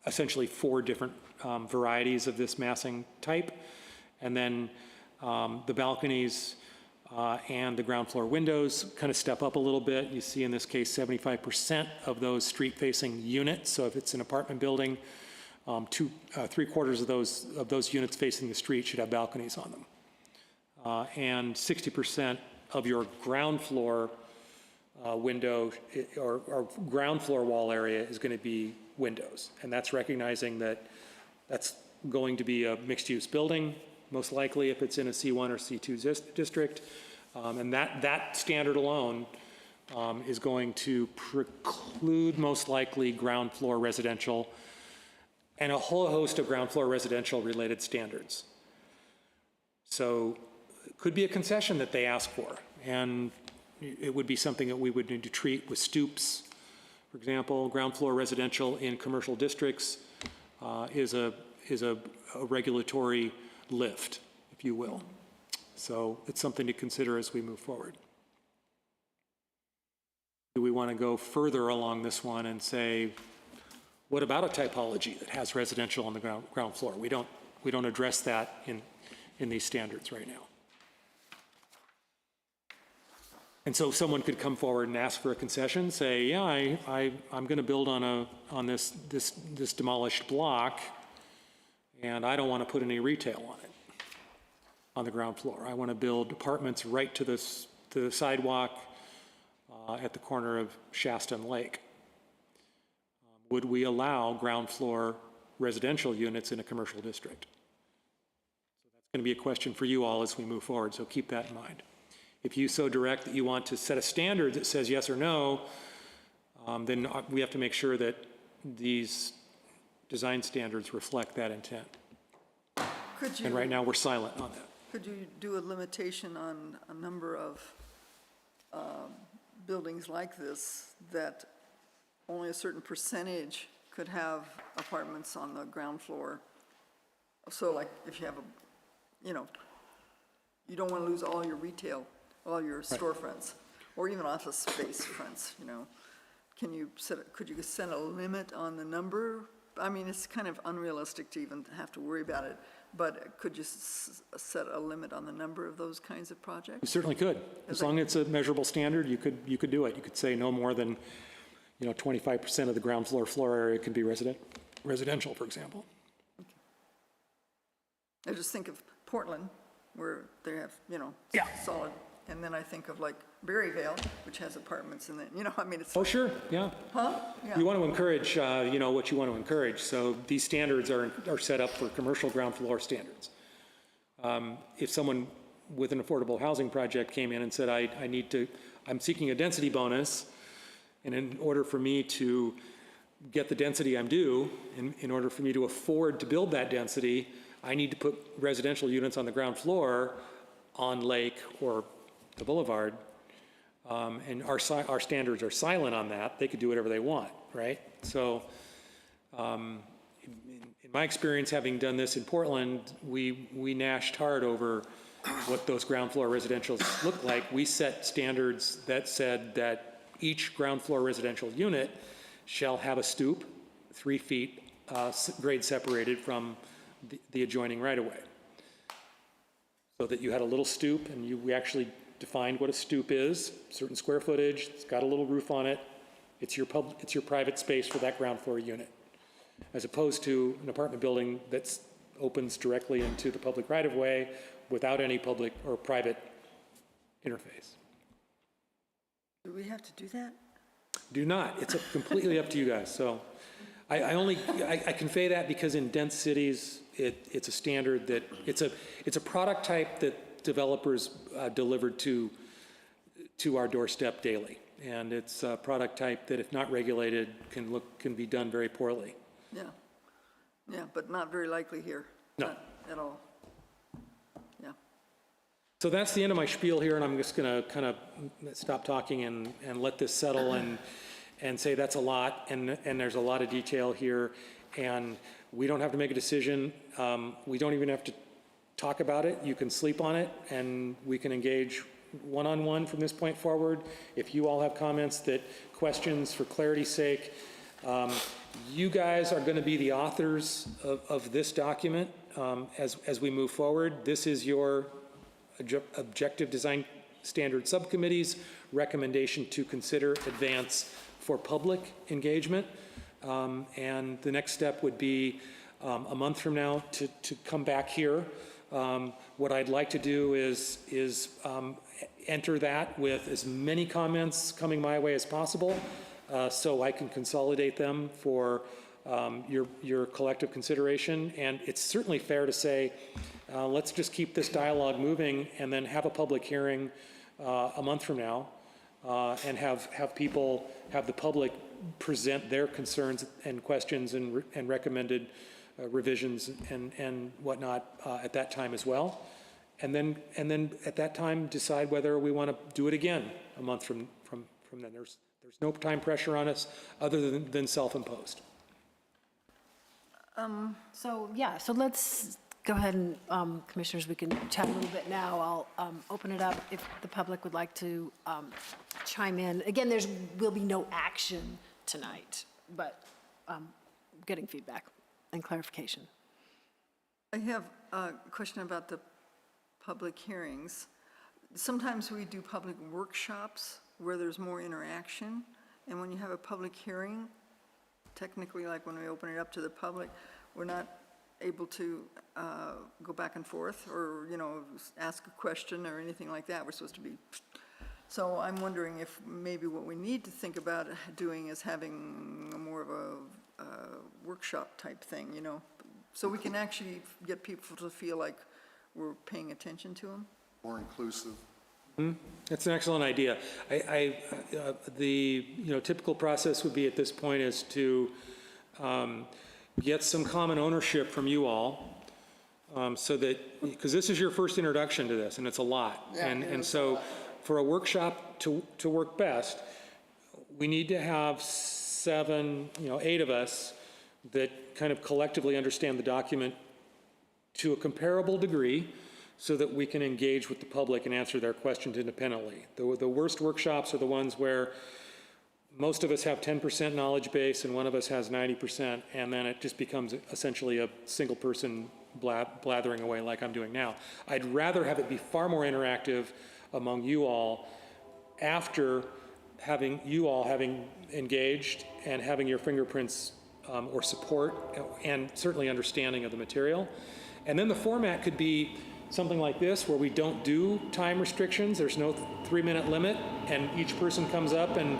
essentially 4 different varieties of this massing type. And then the balconies and the ground floor windows kind of step up a little bit. You see in this case 75% of those street-facing units. So if it's an apartment building, 3/4 of those units facing the street should have balconies on them. And 60% of your ground floor window or ground floor wall area is going to be windows. And that's recognizing that that's going to be a mixed-use building, most likely if it's in a C1 or C2 district. And that standard alone is going to preclude most likely ground floor residential and a whole host of ground floor residential related standards. So it could be a concession that they ask for, and it would be something that we would need to treat with stoops. For example, ground floor residential in commercial districts is a regulatory lift, if you will. So it's something to consider as we move forward. Do we want to go further along this one and say, what about a typology that has residential on the ground floor? We don't address that in these standards right now. And so someone could come forward and ask for a concession, say, yeah, I'm going to build on this demolished block, and I don't want to put any retail on it, on the ground floor. I want to build apartments right to the sidewalk at the corner of Shasta and Lake. Would we allow ground floor residential units in a commercial district? So that's going to be a question for you all as we move forward, so keep that in mind. If you so direct that you want to set a standard that says yes or no, then we have to make sure that these design standards reflect that intent. Could you, And right now, we're silent on that. could you do a limitation on a number of buildings like this that only a certain percentage could have apartments on the ground floor? So like if you have you don't want to lose all your retail, all your storefronts, or even office space fronts, could you set a limit on the number? I mean, it's kind of unrealistic to even have to worry about it, but could you set a limit on the number of those kinds of projects? You certainly could. As long as it's a measurable standard, you could do it. You could say no more than 25% of the ground floor area could be residential, for example. I just think of Portland, where they have, solid, and then I think of like Berryvale, which has apartments in it, I mean, it's. Oh, sure, yeah. Huh? Yeah. You want to encourage, what you want to encourage. So these standards are set up for commercial ground floor standards. If someone with an affordable housing project came in and said, I'm seeking a density bonus, and in order for me to get the density I'm due, in order for me to afford to build that density, I need to put residential units on the ground floor on Lake or the Boulevard, and our standards are silent on that. They could do whatever they want, right? So in my experience, having done this in Portland, we gnashed hard over what those ground floor residentials look like. We set standards that said that each ground floor residential unit shall have a stoop 3 feet grade separated from the adjoining right-of-way. So that you had a little stoop, and we actually defined what a stoop is, certain square footage, it's got a little roof on it, it's your private space for that ground floor unit, as opposed to an apartment building that opens directly into the public right-of-way without any public or private interface. Do we have to do that? Do not. It's completely up to you guys. So I convey that because in dense cities, it's a standard that it's a product type that developers delivered to our doorstep daily, and it's a product type that, if not regulated, can be done very poorly. Yeah, but not very likely here. No. Not at all. Yeah. So that's the end of my spiel here, and I'm just going to kind of stop talking and let this settle and say that's a lot, and there's a lot of detail here, and we don't have to make a decision. We don't even have to talk about it. You can sleep on it, and we can engage one-on-one from this point forward. If you all have questions for clarity's sake, you guys are going to be the authors of this document as we move forward. This is your Objective Design Standard Subcommittee's recommendation to consider advance for public engagement. And the next step would be a month from now to come back here What I'd like to do is enter that with as many comments coming my way as possible, so I can consolidate them for your collective consideration. And it's certainly fair to say, let's just keep this dialogue moving and then have a public hearing a month from now, and have people, have the public present their concerns and questions and recommended revisions and whatnot at that time as well. And then at that time, decide whether we want to do it again a month from then. There's no time pressure on us other than self-imposed. So, yeah, so let's go ahead and, Commissioners, we can chat a little bit now. I'll open it up if the public would like to chime in. Again, will be no action tonight, but getting feedback and clarification. I have a question about the public hearings. Sometimes we do public workshops where there's more interaction, and when you have a public hearing, technically, like when we open it up to the public, we're not able to go back and forth or, ask a question or anything like that. We're supposed to be. So I'm wondering if maybe what we need to think about doing is having more of a workshop type thing, so we can actually get people to feel like we're paying attention to them. More inclusive. That's an excellent idea. The typical process would be at this point is to get some common ownership from you all, so that, because this is your first introduction to this, and it's a lot. Yeah, and so for a workshop to work best, we need to have 8 of us that kind of collectively understand the document to a comparable degree, so that we can engage with the public and answer their questions independently. The worst workshops are the ones where most of us have 10% knowledge base and one of us has 90%, and then it just becomes essentially a single person blathering away like I'm doing now. I'd rather have it be far more interactive among you all after having engaged and having your fingerprints or support and certainly understanding of the material. And then the format could be something like this, where we don't do time restrictions. There's no 3-minute limit, and each person comes up and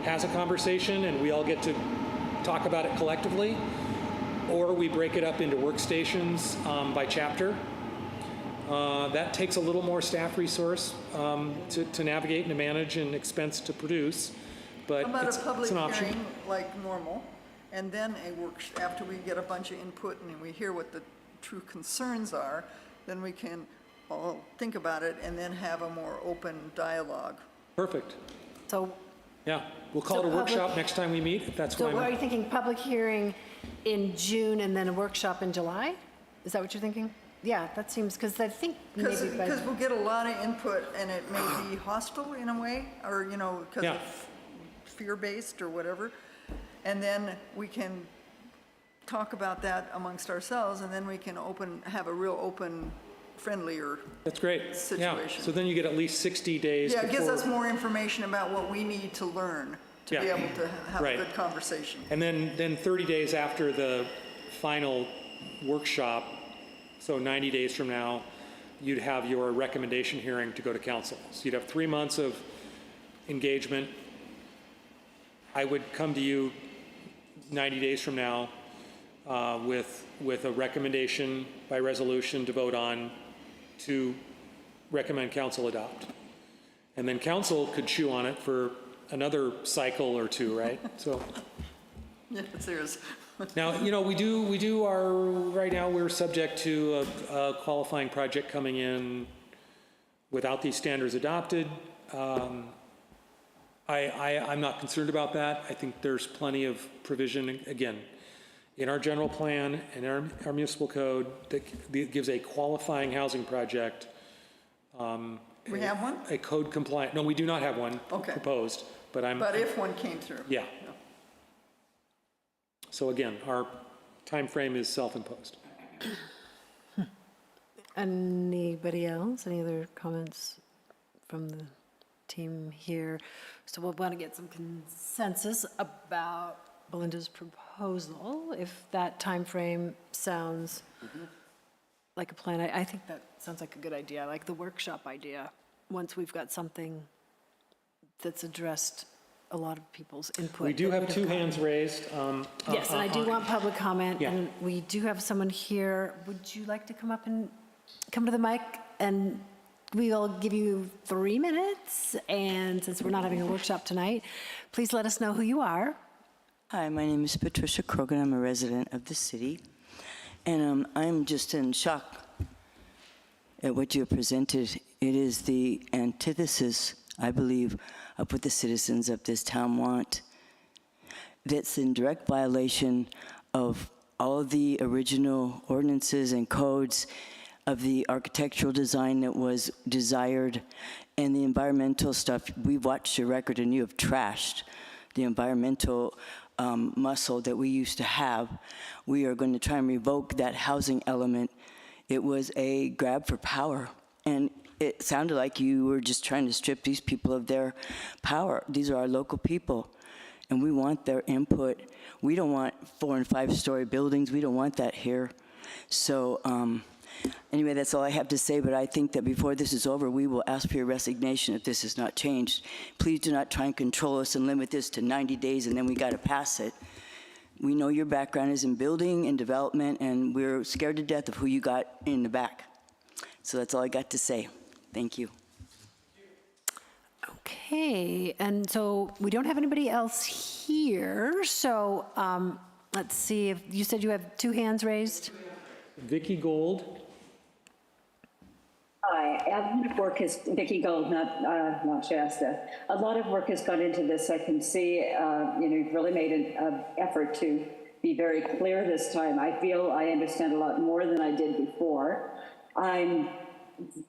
has a conversation, and we all get to talk about it collectively. Or we break it up into workstations by chapter. That takes a little more staff resource to navigate and to manage and expense to produce, but How about it's a public an option. hearing like normal, and then after we get a bunch of input and we hear what the true concerns are, then we can all think about it and then have a more open dialogue. Perfect. So, Yeah, we'll call it a workshop next time we meet, if that's what so are I'm. you thinking public hearing in June and then a workshop in July? Is that what you're thinking? Yeah, that seems, because I think maybe by. Because we'll get a lot of input, and it may be hostile in a way, or, because Yeah. of fear-based or whatever. And then we can talk about that amongst ourselves, and then we can have a real open, friendlier. That's great. Yeah, situation. so then you get at least 60 days Yeah, it gives before- us more information about what we need to learn to be Yeah. able to have a Right. good conversation. And then 30 days after the final workshop, so 90 days from now, you'd have your recommendation hearing to go to council. So you'd have 3 months of engagement. I would come to you 90 days from now with a recommendation by resolution to vote on to recommend council adopt. And then council could chew on it for another cycle or 2, right? So. Yes, there's, Now, we do right now, we're subject to a qualifying project coming in without these standards adopted. I'm not concerned about that. I think there's plenty of provision, again, in our general plan and our municipal code that gives a qualifying housing project. we have one? A code compliant, no, we do not have one Okay. proposed, but But if one came through. yeah. So again, our time frame is self-imposed. Anybody else? Any other comments from the team here? So we'll want to get some consensus about Belinda's proposal, if that time frame sounds like a plan. I think that sounds like a good idea. I like the workshop idea, once we've got something that's addressed a lot of people's input. We do that have we'd two gotten. hands raised. Yes, and I do want public comment, Yeah. and we do have someone here. Would you like to come up and come to the mic? And we will give you 3 minutes, and since we're not having a workshop tonight, please let us know who you are. Hi, my name is Patricia Krogan. I'm a resident of the city, and I'm just in shock at what you have presented. It is the antithesis, I believe, of what the citizens of this town want. That's in direct violation of all of the original ordinances and codes, of the architectural design that was desired, and the environmental stuff. We've watched your record, and you have trashed the environmental muscle that we used to have. We are going to try and revoke that housing element. It was a grab for power, and it sounded like you were just trying to strip these people of their power. These are our local people, and we want their input. We don't want 4- and 5-story buildings. We don't want that here. So anyway, that's all I have to say, but I think that before this is over, we will ask for your resignation if this is not changed. Please do not try and control us and limit this to 90 days, and then we got to pass it. We know your background is in building and development, and we're scared to death of who you got in the back. So that's all I got to say. Thank you. Okay, and so we don't have anybody else here, so let's see, if you said you have 2 hands raised? Vicky Gold. Hi, a lot of work has, Vicki Gold, not Shasta. A lot of work has gone into this. I can see, you've really made an effort to be very clear this time. I feel I understand a lot more than I did before. I'm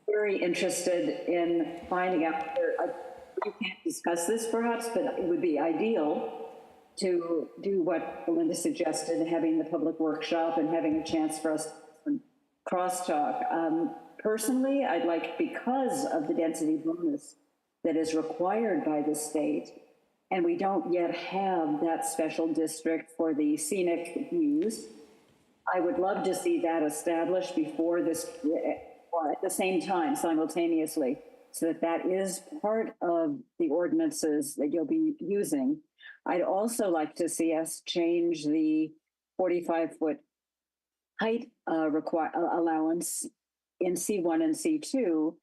very interested in finding out, you can't discuss this perhaps, but it would be ideal to do what Belinda suggested, having the public workshop and having a chance for us to crosstalk. Personally, I'd like, because of the density bonus that is required by the state, and we don't yet have that special district for the scenic views, I would love to see that established before this, or at the same time, simultaneously, so that that is part of the ordinances that you'll be using. I'd also like to see us change the 45-foot height allowance in C1 and C2 to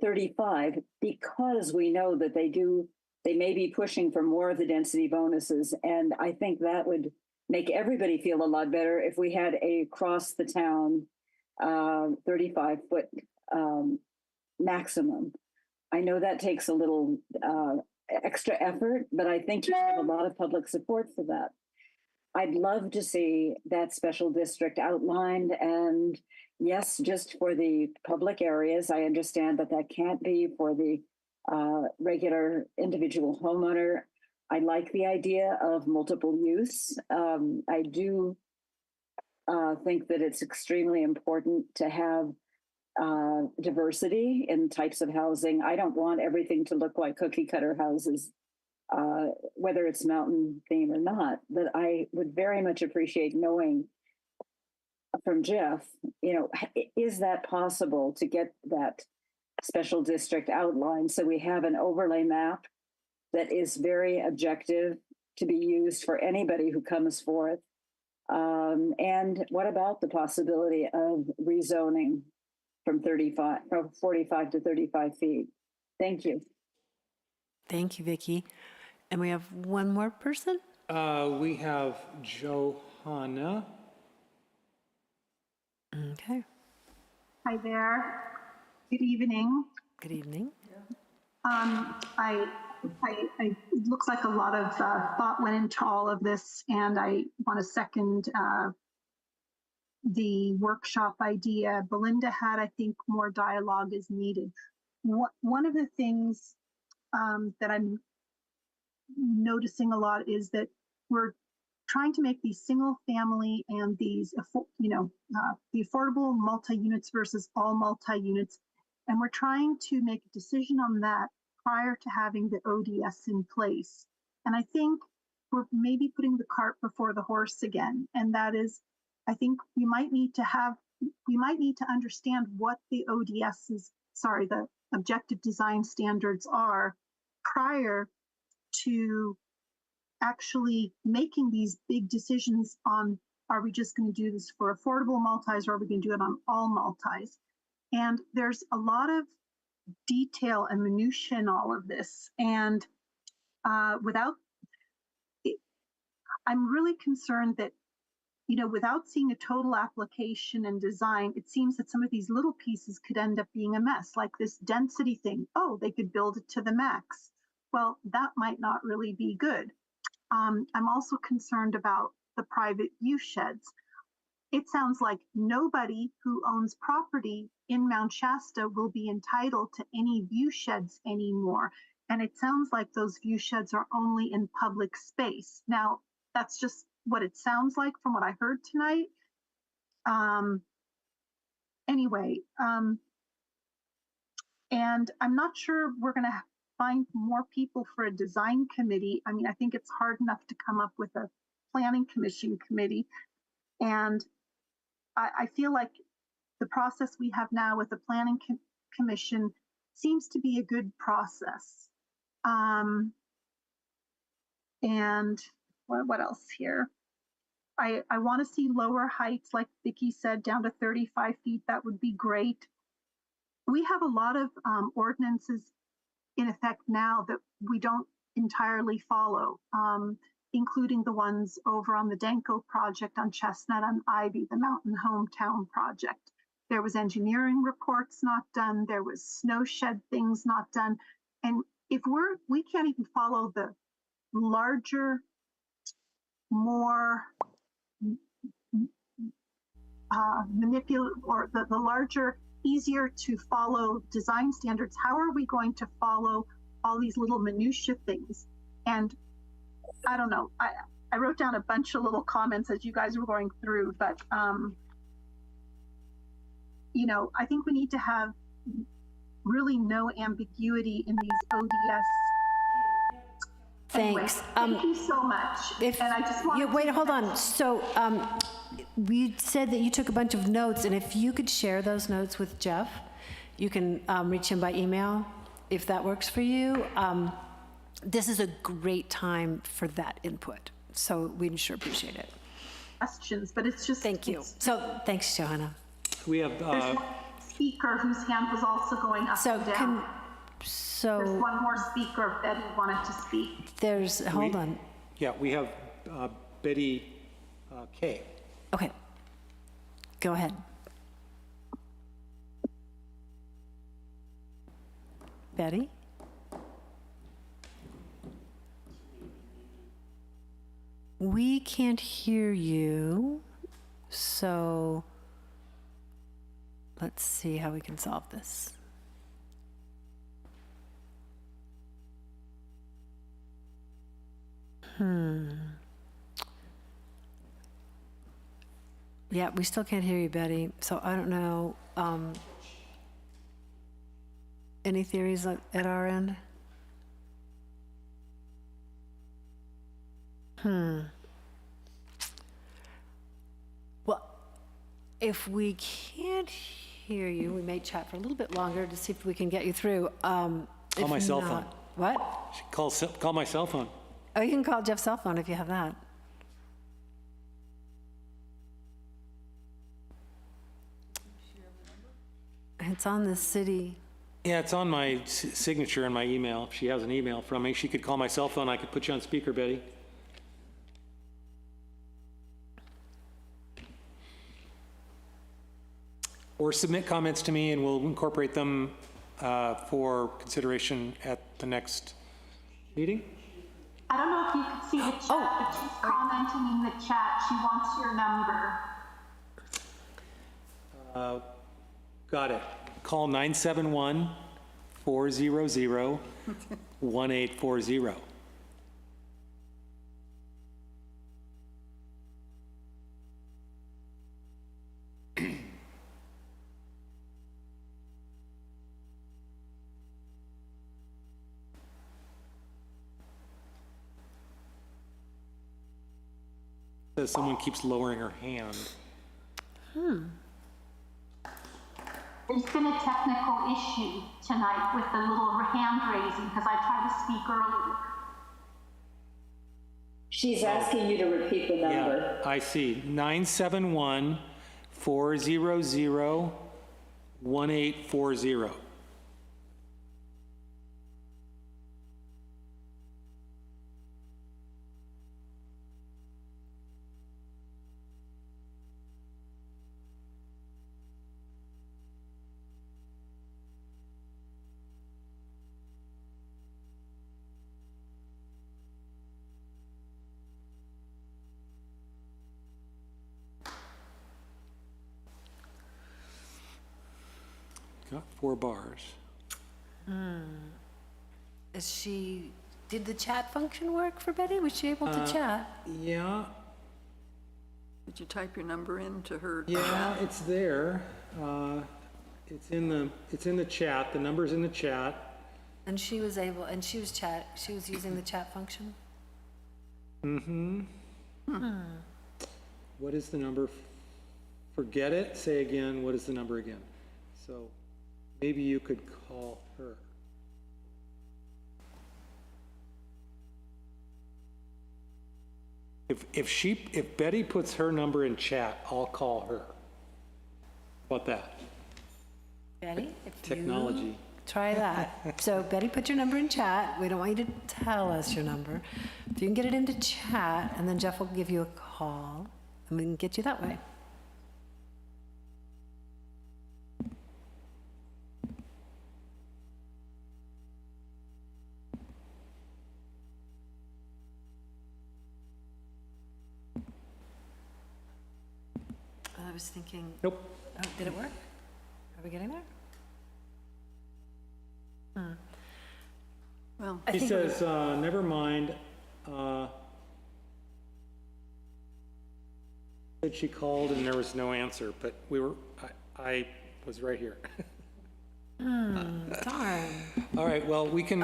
35, because we know that they may be pushing for more of the density bonuses. And I think that would make everybody feel a lot better if we had a across the town 35-foot maximum. I know that takes a little extra effort, but I think you have a lot of public support for that. I'd love to see that special district outlined, and yes, just for the public areas. I understand that that can't be for the regular individual homeowner. I like the idea of multiple use. I do think that it's extremely important to have diversity in types of housing. I don't want everything to look like cookie cutter houses, whether it's mountain theme or not. But I would very much appreciate knowing from Jeff, is that possible to get that special district outlined so we have an overlay map that is very objective to be used for anybody who comes forth? And what about the possibility of rezoning from 45 to 35 feet? Thank you. Thank you, Vicki. And we have one more person? We have Johanna. Okay, Hi there. Good evening. good evening. It looks like a lot of thought went into all of this, and I want to second the workshop idea Belinda had. I think more dialogue is needed. One of the things that I'm noticing a lot is that we're trying to make these single family and these, the affordable multi-units versus all multi-units. And we're trying to make a decision on that prior to having the ODS in place. And I think we're maybe putting the cart before the horse again. And that is, I think you might need to have we might need to understand what the the objective design standards are prior to actually making these big decisions on, are we just going to do this for affordable multis, or are we going to do it on all multis? And there's a lot of detail and minutia in all of this. And I'm really concerned that, without seeing a total application and design, it seems that some of these little pieces could end up being a mess, like this density thing. Oh, they could build it to the max. Well, that might not really be good. I'm also concerned about the private view sheds. It sounds like nobody who owns property in Mount Shasta will be entitled to any view sheds anymore. And it sounds like those view sheds are only in public space. Now, that's just what it sounds like from what I heard tonight. Anyway, and I'm not sure we're going to find more people for a design committee. I mean, I think it's hard enough to come up with a planning commission committee. And I feel like the process we have now with the planning commission seems to be a good process. And what else here? I want to see lower heights, like Vicki said, down to 35 feet. That would be great. We have a lot of ordinances in effect now that we don't entirely follow, including the ones over on the Danko project on Chestnut and Ivy, the Mountain Hometown project. There was engineering reports not done. There was snow shed things not done. And if we can't even follow the larger, more manipulative, or the larger, easier to follow design standards, how are we going to follow all these little minutia things? And I don't know. I wrote down a bunch of little comments as you guys were going through, but I think we need to have really no ambiguity in these ODS. Thanks. Anyway, thank you so much. And I just want wait, hold on. So we said that you took a bunch of notes, and if you could share those notes with Jeff, you can reach him by email if that works for you. This is a great time for that input, so we'd sure appreciate it. Questions, but it's just. Thank you. So thanks, Johanna. We have. There's one speaker whose hand was also going up and down. There's one more speaker that wanted to speak. Hold on. Yeah, we have Betty Kay. Okay. Go ahead. Betty? We can't hear you, so let's see how we can solve this. Yeah, we still can't hear you, Betty, so I don't know. Any theories at our end? Well, if we can't hear you, we may chat for a little bit longer to see if we can get you through. Call my cell phone. What? Call my cell phone. Oh, you can call Jeff's cell phone if you have that. It's on the city. Yeah, it's on my signature in my email. If she has an email from me, she could call my cell phone. I could put you on speaker, Betty. Or submit comments to me and we'll incorporate them for consideration at the next meeting. I don't know if you could see the chat, but she's commenting in the chat. She wants your number. Got it. Call 971-400-1840. Someone keeps lowering her hand. There's been a technical issue tonight with the little hand raising because I tried to speak earlier. She's asking you to repeat the number. Yeah, I see. 971-400-1840. Got 4 bars. Did the chat function work for Betty? Was she able to chat? Yeah, Did you type your number into her? yeah, it's there. It's in the chat. The number's in the chat. And she was using the chat function? What is the number? Forget it. Say again. What is the number again? So maybe you could call her. If Betty puts her number in chat, I'll call her. How about that? Betty, if Technology. you try that. So Betty, put your number in chat. We don't want you to tell us your number. If you can get it into chat, and then Jeff will give you a call, and we can get you that way. I was thinking. Nope. Oh, did it work? Are we getting there? Well, I He think says, never mind. Said she called and there was no answer, but I was right here. darn. All right, well, we can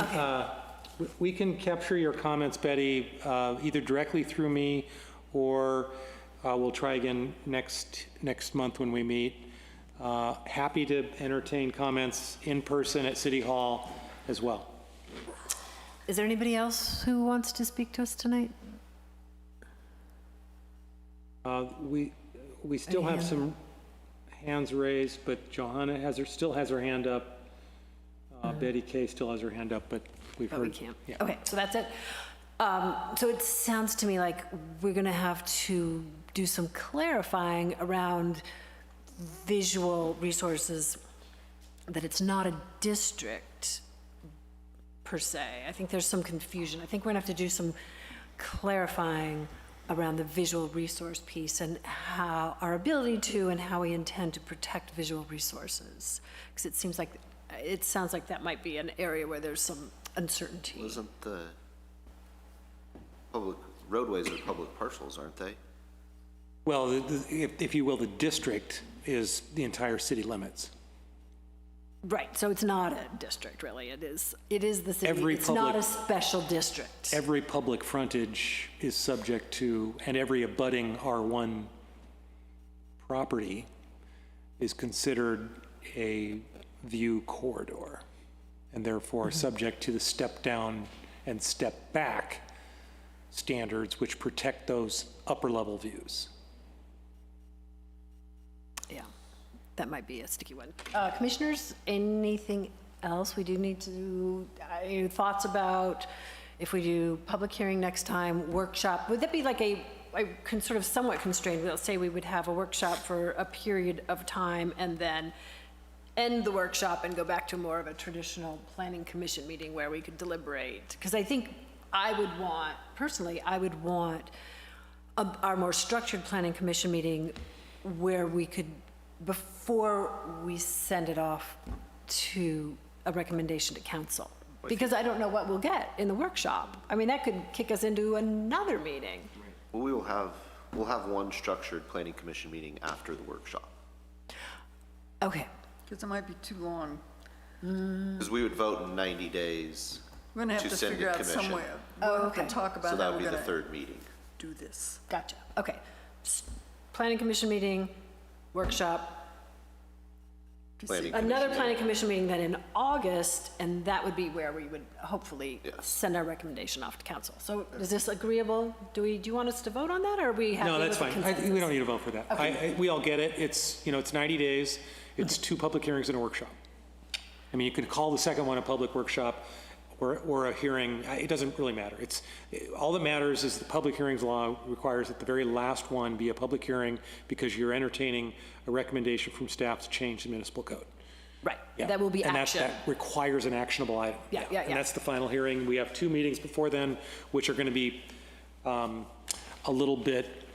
capture your comments, Betty, either directly through me or we'll try again next month when we meet. Happy to entertain comments in person at City Hall as well. Is there anybody else who wants to speak to us tonight? We still have some hands raised, but Johanna still has her hand up. Betty Kay still has her hand up, but we've heard. We can't. Yeah. Okay, so that's it. So it sounds to me like we're going to have to do some clarifying around visual resources, that it's not a district per se. I think there's some confusion. I think we're going to have to do some clarifying around the visual resource piece and how our ability to and how we intend to protect visual resources. Because it sounds like that might be an area where there's some uncertainty. Wasn't the public roadways are public parcels, aren't they? Well, if you will, the district is the entire city limits. Right, so it's not a district, really. It is the city. Every It's not a special district. Every public frontage is subject to, and every abutting R1 property is considered a view corridor, and therefore subject to the step down and step back standards which protect those upper level views. Yeah, that might be a sticky one. Commissioners, anything else? We do need to, thoughts about if we do public hearing next time, workshop, would that be like I can sort of somewhat constrained, let's say we would have a workshop for a period of time and then end the workshop and go back to more of a traditional planning commission meeting where we could deliberate. Because I think personally, I would want our more structured planning commission meeting where we could, before we send it off to a recommendation to council. Because I don't know what we'll get in the workshop. I mean, that could kick us into another meeting. Well, we'll have one structured planning commission meeting after the workshop. Okay. because it might be too long. Because we would vote in 90 days We're gonna have to to send figure to out commission. some way. Oh, We'll have to okay. talk about So how that would we're be the gonna third meeting. do this. Gotcha, okay. Planning commission meeting, workshop, Planning Another commission. planning commission meeting then in August, and that would be where we would hopefully Yes. send our recommendation off to council. So is this agreeable? Do you want us to vote on that, or are we happy No, with that's the fine. consensus? We don't need to vote for that. We all get it. It's, it's 90 days. It's 2 public hearings and a workshop. I mean, you can call the second one a public workshop or a hearing. It doesn't really matter. All that matters is the public hearings law requires that the very last one be a public hearing because you're entertaining a recommendation from staff to change the municipal code. Right, Yeah. that will be And action. that requires an actionable item. Yeah. And that's the final hearing. We have 2 meetings before then, which are going to be a little bit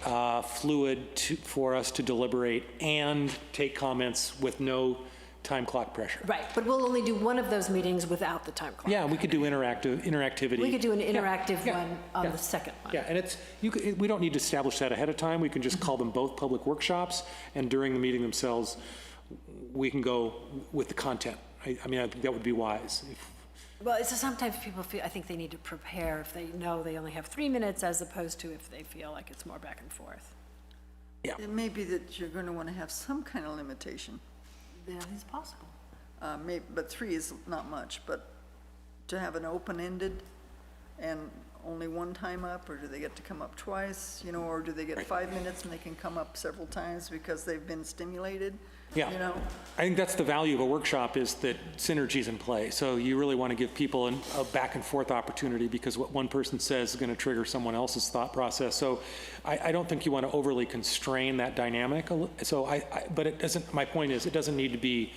fluid for us to deliberate and take comments with no time clock pressure. Right, but we'll only do one of those meetings without the time clock. Yeah, we could do interactivity. We could do an Yeah, interactive yeah, one on yeah. the second one. Yeah, and we don't need to establish that ahead of time. We can just call them both public workshops, and during the meeting themselves, we can go with the content. I mean, I think that would be wise. Well, it's sometimes people feel, I think they need to prepare if they know they only have 3 minutes as opposed to if they feel like it's more back and forth. It may be that you're going to want to have some kind of limitation. That is possible. But 3 is not much, but to have an open-ended and only one time up, or do they get to come up twice, or do they get 5 minutes and they can come up several times because they've been stimulated? Yeah. I think that's the value of a workshop is that synergy's in play. So you really want to give people a back and forth opportunity because what one person says is going to trigger someone else's thought process. So I don't think you want to overly constrain that dynamic. So but it doesn't, my point is it doesn't need to be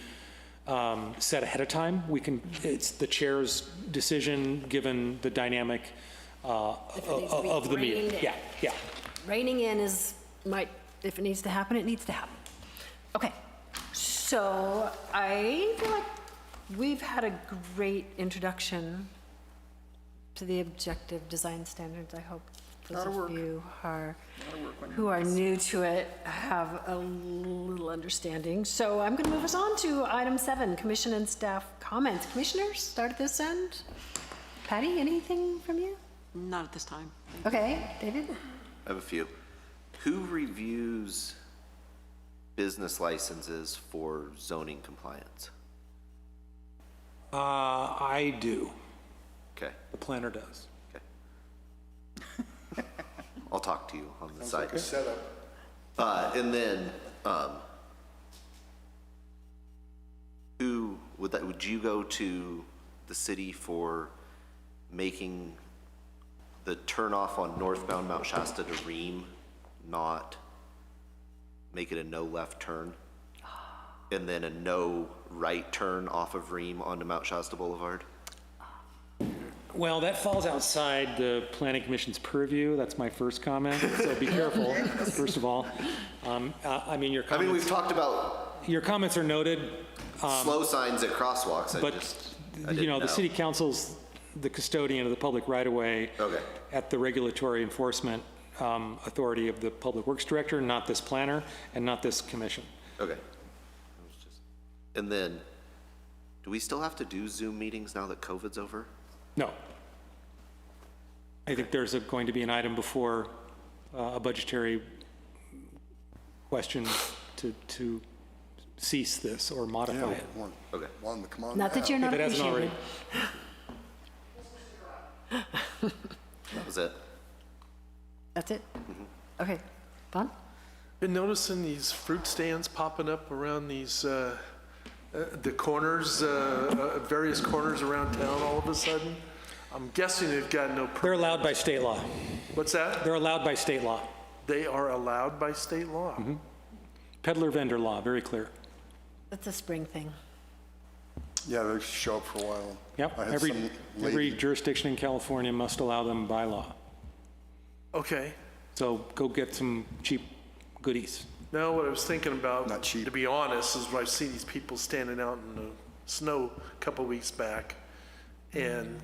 set ahead of time. It's the chair's decision given the dynamic of the meeting. Yeah. Reining in if it needs to happen, it needs to happen. Okay, so I feel like we've had a great introduction to the objective design standards. I hope those of you who are new to it have a little understanding. So I'm going to move us on to item 7, commission and staff comments. Commissioners, start at this end. Patty, anything from you? Not at this time. Okay, David? I have a few. Who reviews business licenses for zoning compliance? I do. Okay. The planner does. Okay. I'll talk to you on the side. Setup. And then, would you go to the city for making the turnoff on northbound Mount Shasta to Ream, not make it a no left turn? And then a no right turn off of Ream onto Mount Shasta Boulevard? Well, that falls outside the planning commission's purview. That's my first comment. So be careful, first of all. I mean, your comments. we've talked about Your comments are noted. slow signs at crosswalks. But, I didn't know. the city council's the custodian of the public right-of-way Okay. at the regulatory enforcement authority of the Public Works Director, not this planner, and not this commission. Okay. And then, do we still have to do Zoom meetings now that COVID's over? No. I think there's going to be an item before a budgetary question to cease this or modify it. Okay. One to come on. Not that you're not If it hasn't already. appreciated. That was it. That's it? Okay, Vaughn? Been noticing these fruit stands popping up around these, the corners, various corners around town all of a sudden. I'm guessing they've got no. They're allowed by state law. What's that? They're allowed by state law. They are allowed by state law. Peddler vendor law, very clear. That's a spring thing. Yeah, they show up for a while. Yep, I had every some every lady- jurisdiction in California must allow them by law. Okay. So go get some cheap goodies. Now, what I was thinking about, Not cheap. to be honest, is when I see these people standing out in the snow a couple weeks back, and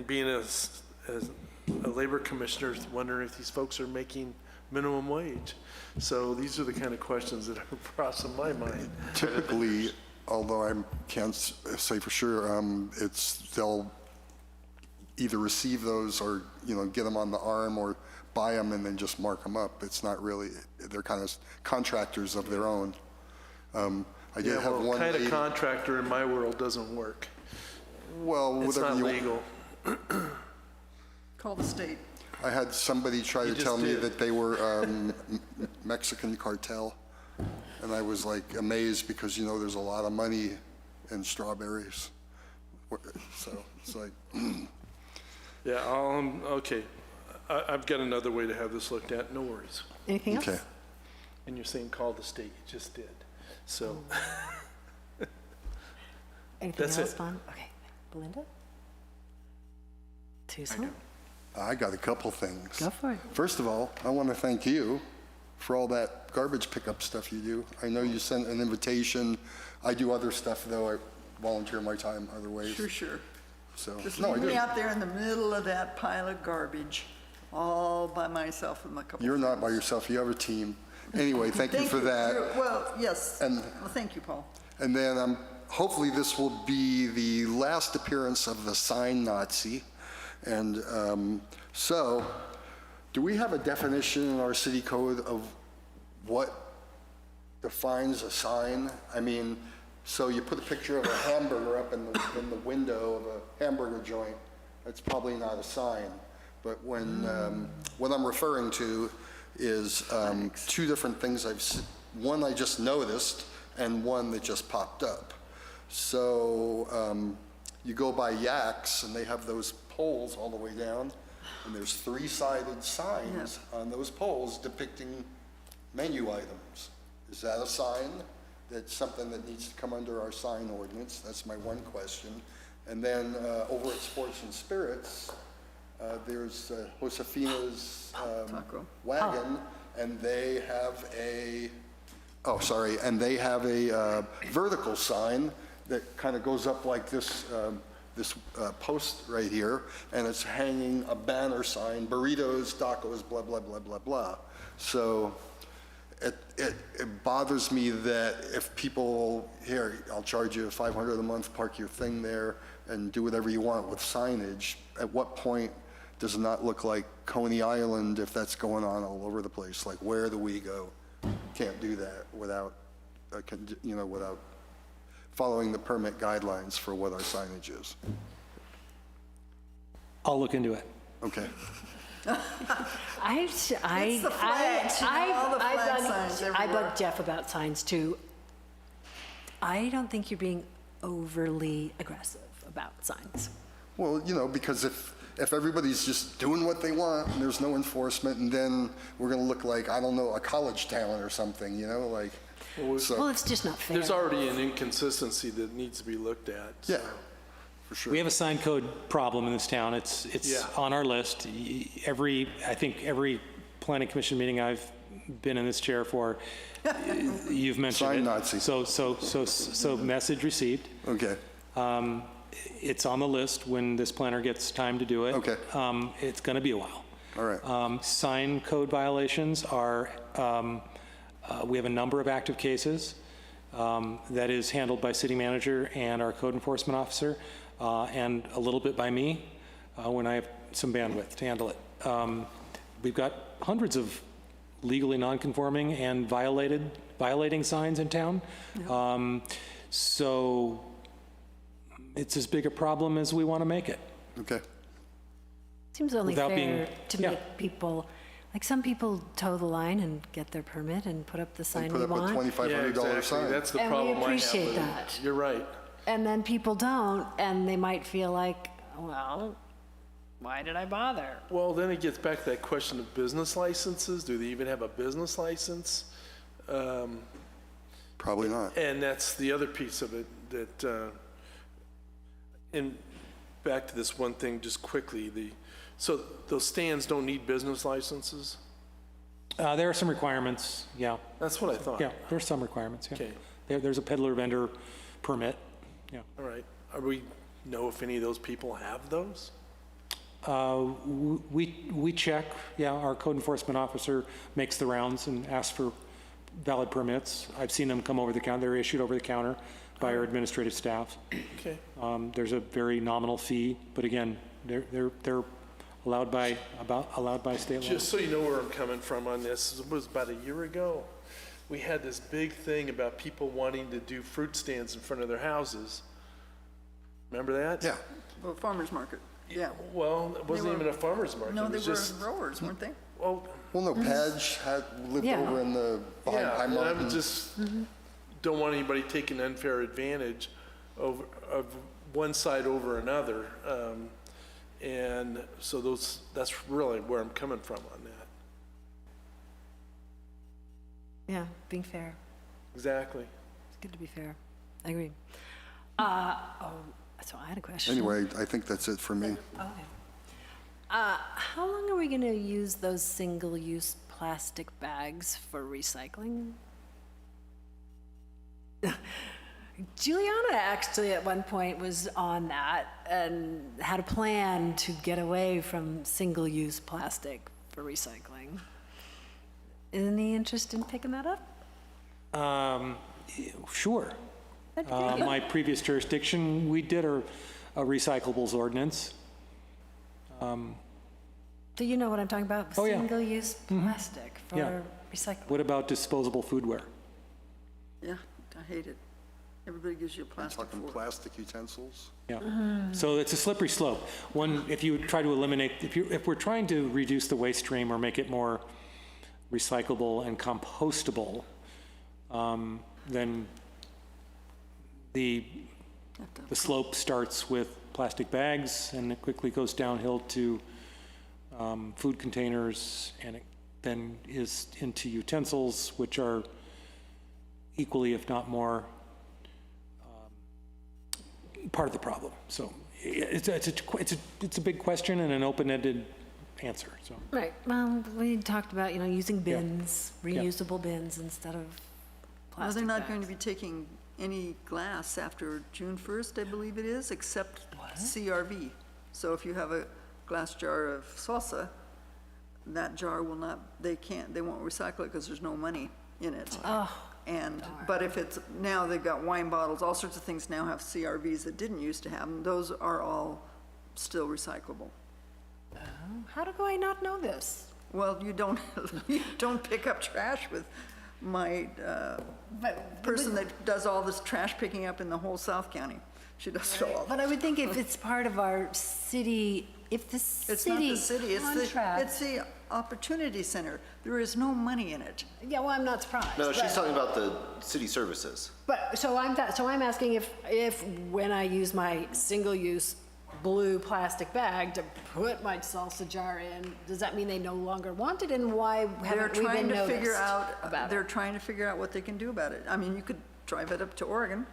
being a labor commissioner, wondering if these folks are making minimum wage. So these are the kind of questions that are crossing my mind. Typically, although I can't say for sure, they'll either receive those or, get them on the arm or buy them and then just mark them up. It's not really, they're kind of contractors of their own. I did have one Kind lady. of contractor in my world doesn't work. Well, It's whatever not you legal. Call the state. I had somebody try to just tell me did. that they were Mexican cartel, and I was like amazed because, you know, there's a lot of money in strawberries. So it's like, Yeah, okay. I've got another way to have this looked at, no worries. Anything else? okay. And you're saying call the state, you just did. So, Anything That's else, it. Vaughn? Okay. Belinda? Susan? I got a couple things. Go for it. First of all, I want to thank you for all that garbage pickup stuff you do. I know you sent an invitation. I do other stuff, though. I volunteer my time other ways. Sure. So, Just no, I leave me do. out there in the middle of that pile of garbage, all by myself with my couple. You're not by yourself. You have a team. Anyway, thank you for that. Well, yes. And- Well, thank you, Paul. And then hopefully this will be the last appearance of the sign Nazi. And so, do we have a definition in our city code of what defines a sign? I mean, so you put a picture of a hamburger up in the window of a hamburger joint, that's probably not a sign. But when, what I'm referring to is two different things one I just noticed and one that just popped up. So you go by Yaks and they have those poles all the way down, and there's three-sided signs on those poles depicting menu items. Is that a sign? That's something that needs to come under our sign ordinance. That's my one question. And then over at Sports and Spirits, there's Josefina's Wagon, and they have a vertical sign that kind of goes up like this, post right here, and it's hanging a banner sign, burritos, tacos, blah, blah, blah, blah, blah. So it bothers me that if people, here, I'll charge you $500 a month, park your thing there, and do whatever you want with signage, at what point does it not look like Coney Island if that's going on all over the place? Like, where do we go? Can't do that without, without following the permit guidelines for what our signage is. I'll look into it. Okay. It's the flags, all the flag signs I everywhere. bug Jeff about signs too. I don't think you're being overly aggressive about signs. Well, because if everybody's just doing what they want and there's no enforcement, and then we're going to look like, I don't know, a college town or something, like. So, Well, it's just not fair. There's already an inconsistency that needs to be looked at. so- yeah, for sure. We have a sign code problem in this town. It's Yeah. on our list. I think every planning commission meeting I've been in this chair for, you've mentioned Sign it. Nazi. So message received. Okay. It's on the list when this planner gets time to do it. Okay. It's going to be a while. All right. Sign code violations are, we have a number of active cases that is handled by city manager and our code enforcement officer, and a little bit by me when I have some bandwidth to handle it. We've got hundreds of legally non-conforming and violating signs in town. So it's as big a problem as we want to make it. Okay. Seems only Without fair being- to yeah. make people, like some people toe the line and get their permit and put up the sign Put we up a want. Yeah, $2,500 exactly. sign. That's the And we problem I have appreciate with it. that. You're right. And then people don't, and they might feel like, well, why did I bother? Well, then it gets back to that question of business licenses. Do they even have a business license? Probably not. And that's the other piece of it that, and back to this one thing just quickly, so those stands don't need business licenses? There are some requirements, yeah. That's what I thought. Yeah, there's some requirements, yeah. Okay. There's a peddler vendor permit, yeah. All right. We know if any of those people have those? We check, yeah, our code enforcement officer makes the rounds and asks for valid permits. I've seen them come over the counter, they're issued over the counter by our administrative staff. Okay. There's a very nominal fee, but again, they're allowed by state law. Just so you know where I'm coming from on this, it was about a year ago. we had this big thing about people wanting to do fruit stands in front of their houses. Remember that? Yeah. Well, farmer's market, yeah. Well, it wasn't were- even a farmer's market. No, It they was were just, growers, weren't they? well, Well, no, Padge had lived Yeah. over in the, behind yeah, High and I Mountain. would just don't want anybody taking unfair advantage of one side over another. And so that's really where I'm coming from on that. Yeah, being fair. Exactly. It's good to be fair. I agree. So I had a question. Anyway, I think that's it for me. Okay. How long are we going to use those single-use plastic bags for recycling? Juliana actually at one point was on that and had a plan to get away from single-use plastic for recycling. Any interest in picking that up? Sure. That'd be great. My previous jurisdiction, we did a recyclables ordinance. Do you know what I'm talking about? Oh, yeah. Single-use plastic for Yeah. recycling. What about disposable foodware? Yeah, I hate it. Everybody gives you a plastic Talking fork. plastic utensils. Yeah. So it's a slippery slope. One, if you try to eliminate, if we're trying to reduce the waste stream or make it more recyclable and compostable, then the slope starts with plastic bags and it quickly goes downhill to food containers, and it then is into utensils, which are equally, if not more, part of the problem. So it's a big question and an open-ended answer. So Right, well, we talked about, using bins, reusable bins instead of Well, plastic they're not going to bags. be taking any glass after June 1st, I believe it is, except CRV. So if you have a glass jar of salsa, that jar will not, they won't recycle it because there's no money in it. Oh, But if it's, now they've got wine bottles, all sorts of things now have CRVs that didn't used to have them. Those are all still recyclable. how do I not know this? Well, you don't, you don't pick up trash with my person that does all this trash picking up in the whole South County. She does it all. But I would think if it's part of our city, if the It's not the city city, it's the opportunity center. There is no money in it. Yeah, well, I'm not surprised. No, she's but- talking about the city services. But, so I'm asking if when I use my single-use blue plastic bag to put my salsa jar in, does that mean they no longer want it, and why They're haven't we trying been to figure noticed out, about they're it? trying to figure out what they can do about it. I mean, you could drive it up to Oregon,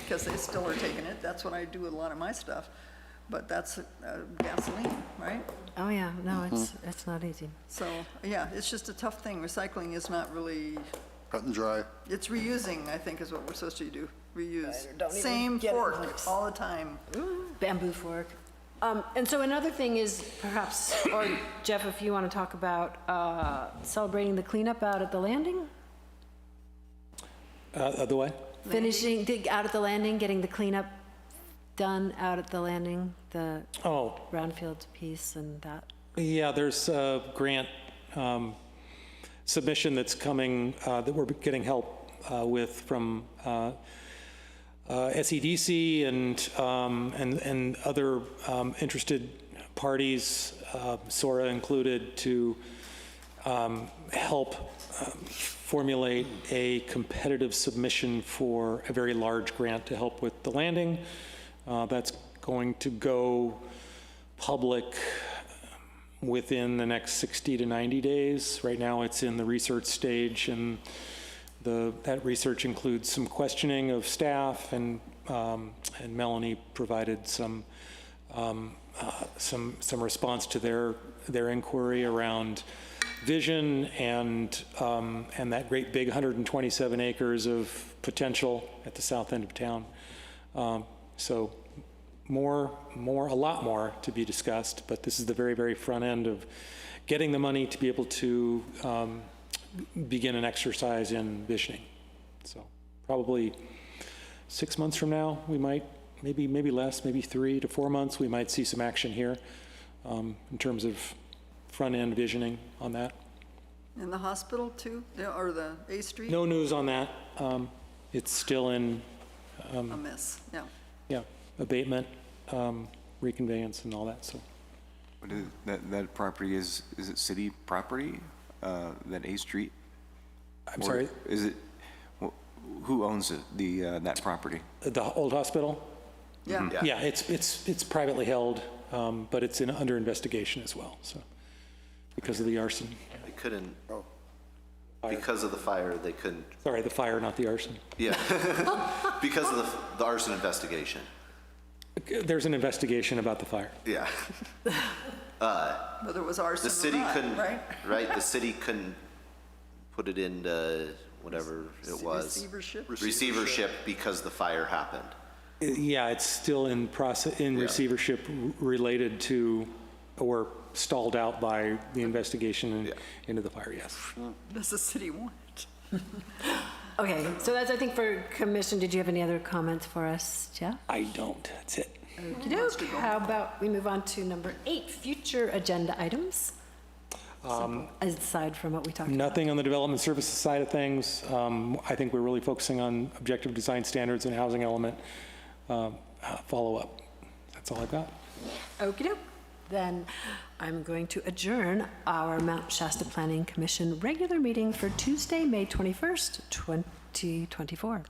because they still are taking it. That's what I do with a lot of my stuff. But that's gasoline, right? Oh, yeah, no, it's not easy. So, yeah, it's just a tough thing. Recycling is not really, Cut and dry. it's reusing, I think, is what we're supposed to do. Reuse. Don't even Same get into fork this. all the time. Bamboo fork. And so another thing is perhaps, or Jeff, if you want to talk about celebrating the cleanup out at the landing? the way? Finishing, out at the landing, getting the cleanup done out at the landing, the Oh, brownfield piece and that. yeah, there's a grant submission that's coming that we're getting help with from SEDC and other interested parties, SORA included, to help formulate a competitive submission for a very large grant to help with the landing. That's going to go public within the next 60 to 90 days. Right now it's in the research stage, and that research includes some questioning of staff, and Melanie provided some response to their inquiry around vision and that great big 127 acres of potential at the south end of town. So a lot more to be discussed, but this is the very, very front end of getting the money to be able to begin an exercise in visioning. So probably 6 months from now, we might, maybe less, maybe 3 to 4 months, we might see some action here in terms of front end visioning on that. In the hospital too, or the A Street? No news on that. It's still in, A mess, yeah. yeah, abatement, reconveyance and all that, so. What is, that property is it city property, that A Street? I'm Or sorry, is it, who owns it, that property? the old hospital? Yeah. Yeah, it's privately held, but it's under investigation as well, so, because of the arson. They couldn't, because of the fire, they couldn't, Sorry, the fire, not the arson. yeah. Because of the arson investigation, There's an investigation about the fire. yeah. Whether it was arson The city or not, couldn't, right? right, the city couldn't put it into whatever it was. Receivership? Receivership because the fire happened. Yeah, it's still in process, in receivership related to, or stalled out by the investigation into the fire, yes. Does the city want? Okay, so that's, I think, for commission. Did you have any other comments for us, Jeff? I don't, that's it. Okey-doke. How about we move on to number 8, future agenda items? Aside from what we talked about. Nothing on the development services side of things. I think we're really focusing on objective design standards and housing element follow-up. That's all I've got. Okey-doke. Then I'm going to adjourn our Mount Shasta Planning Commission regular meeting for Tuesday, May 21st, 2024.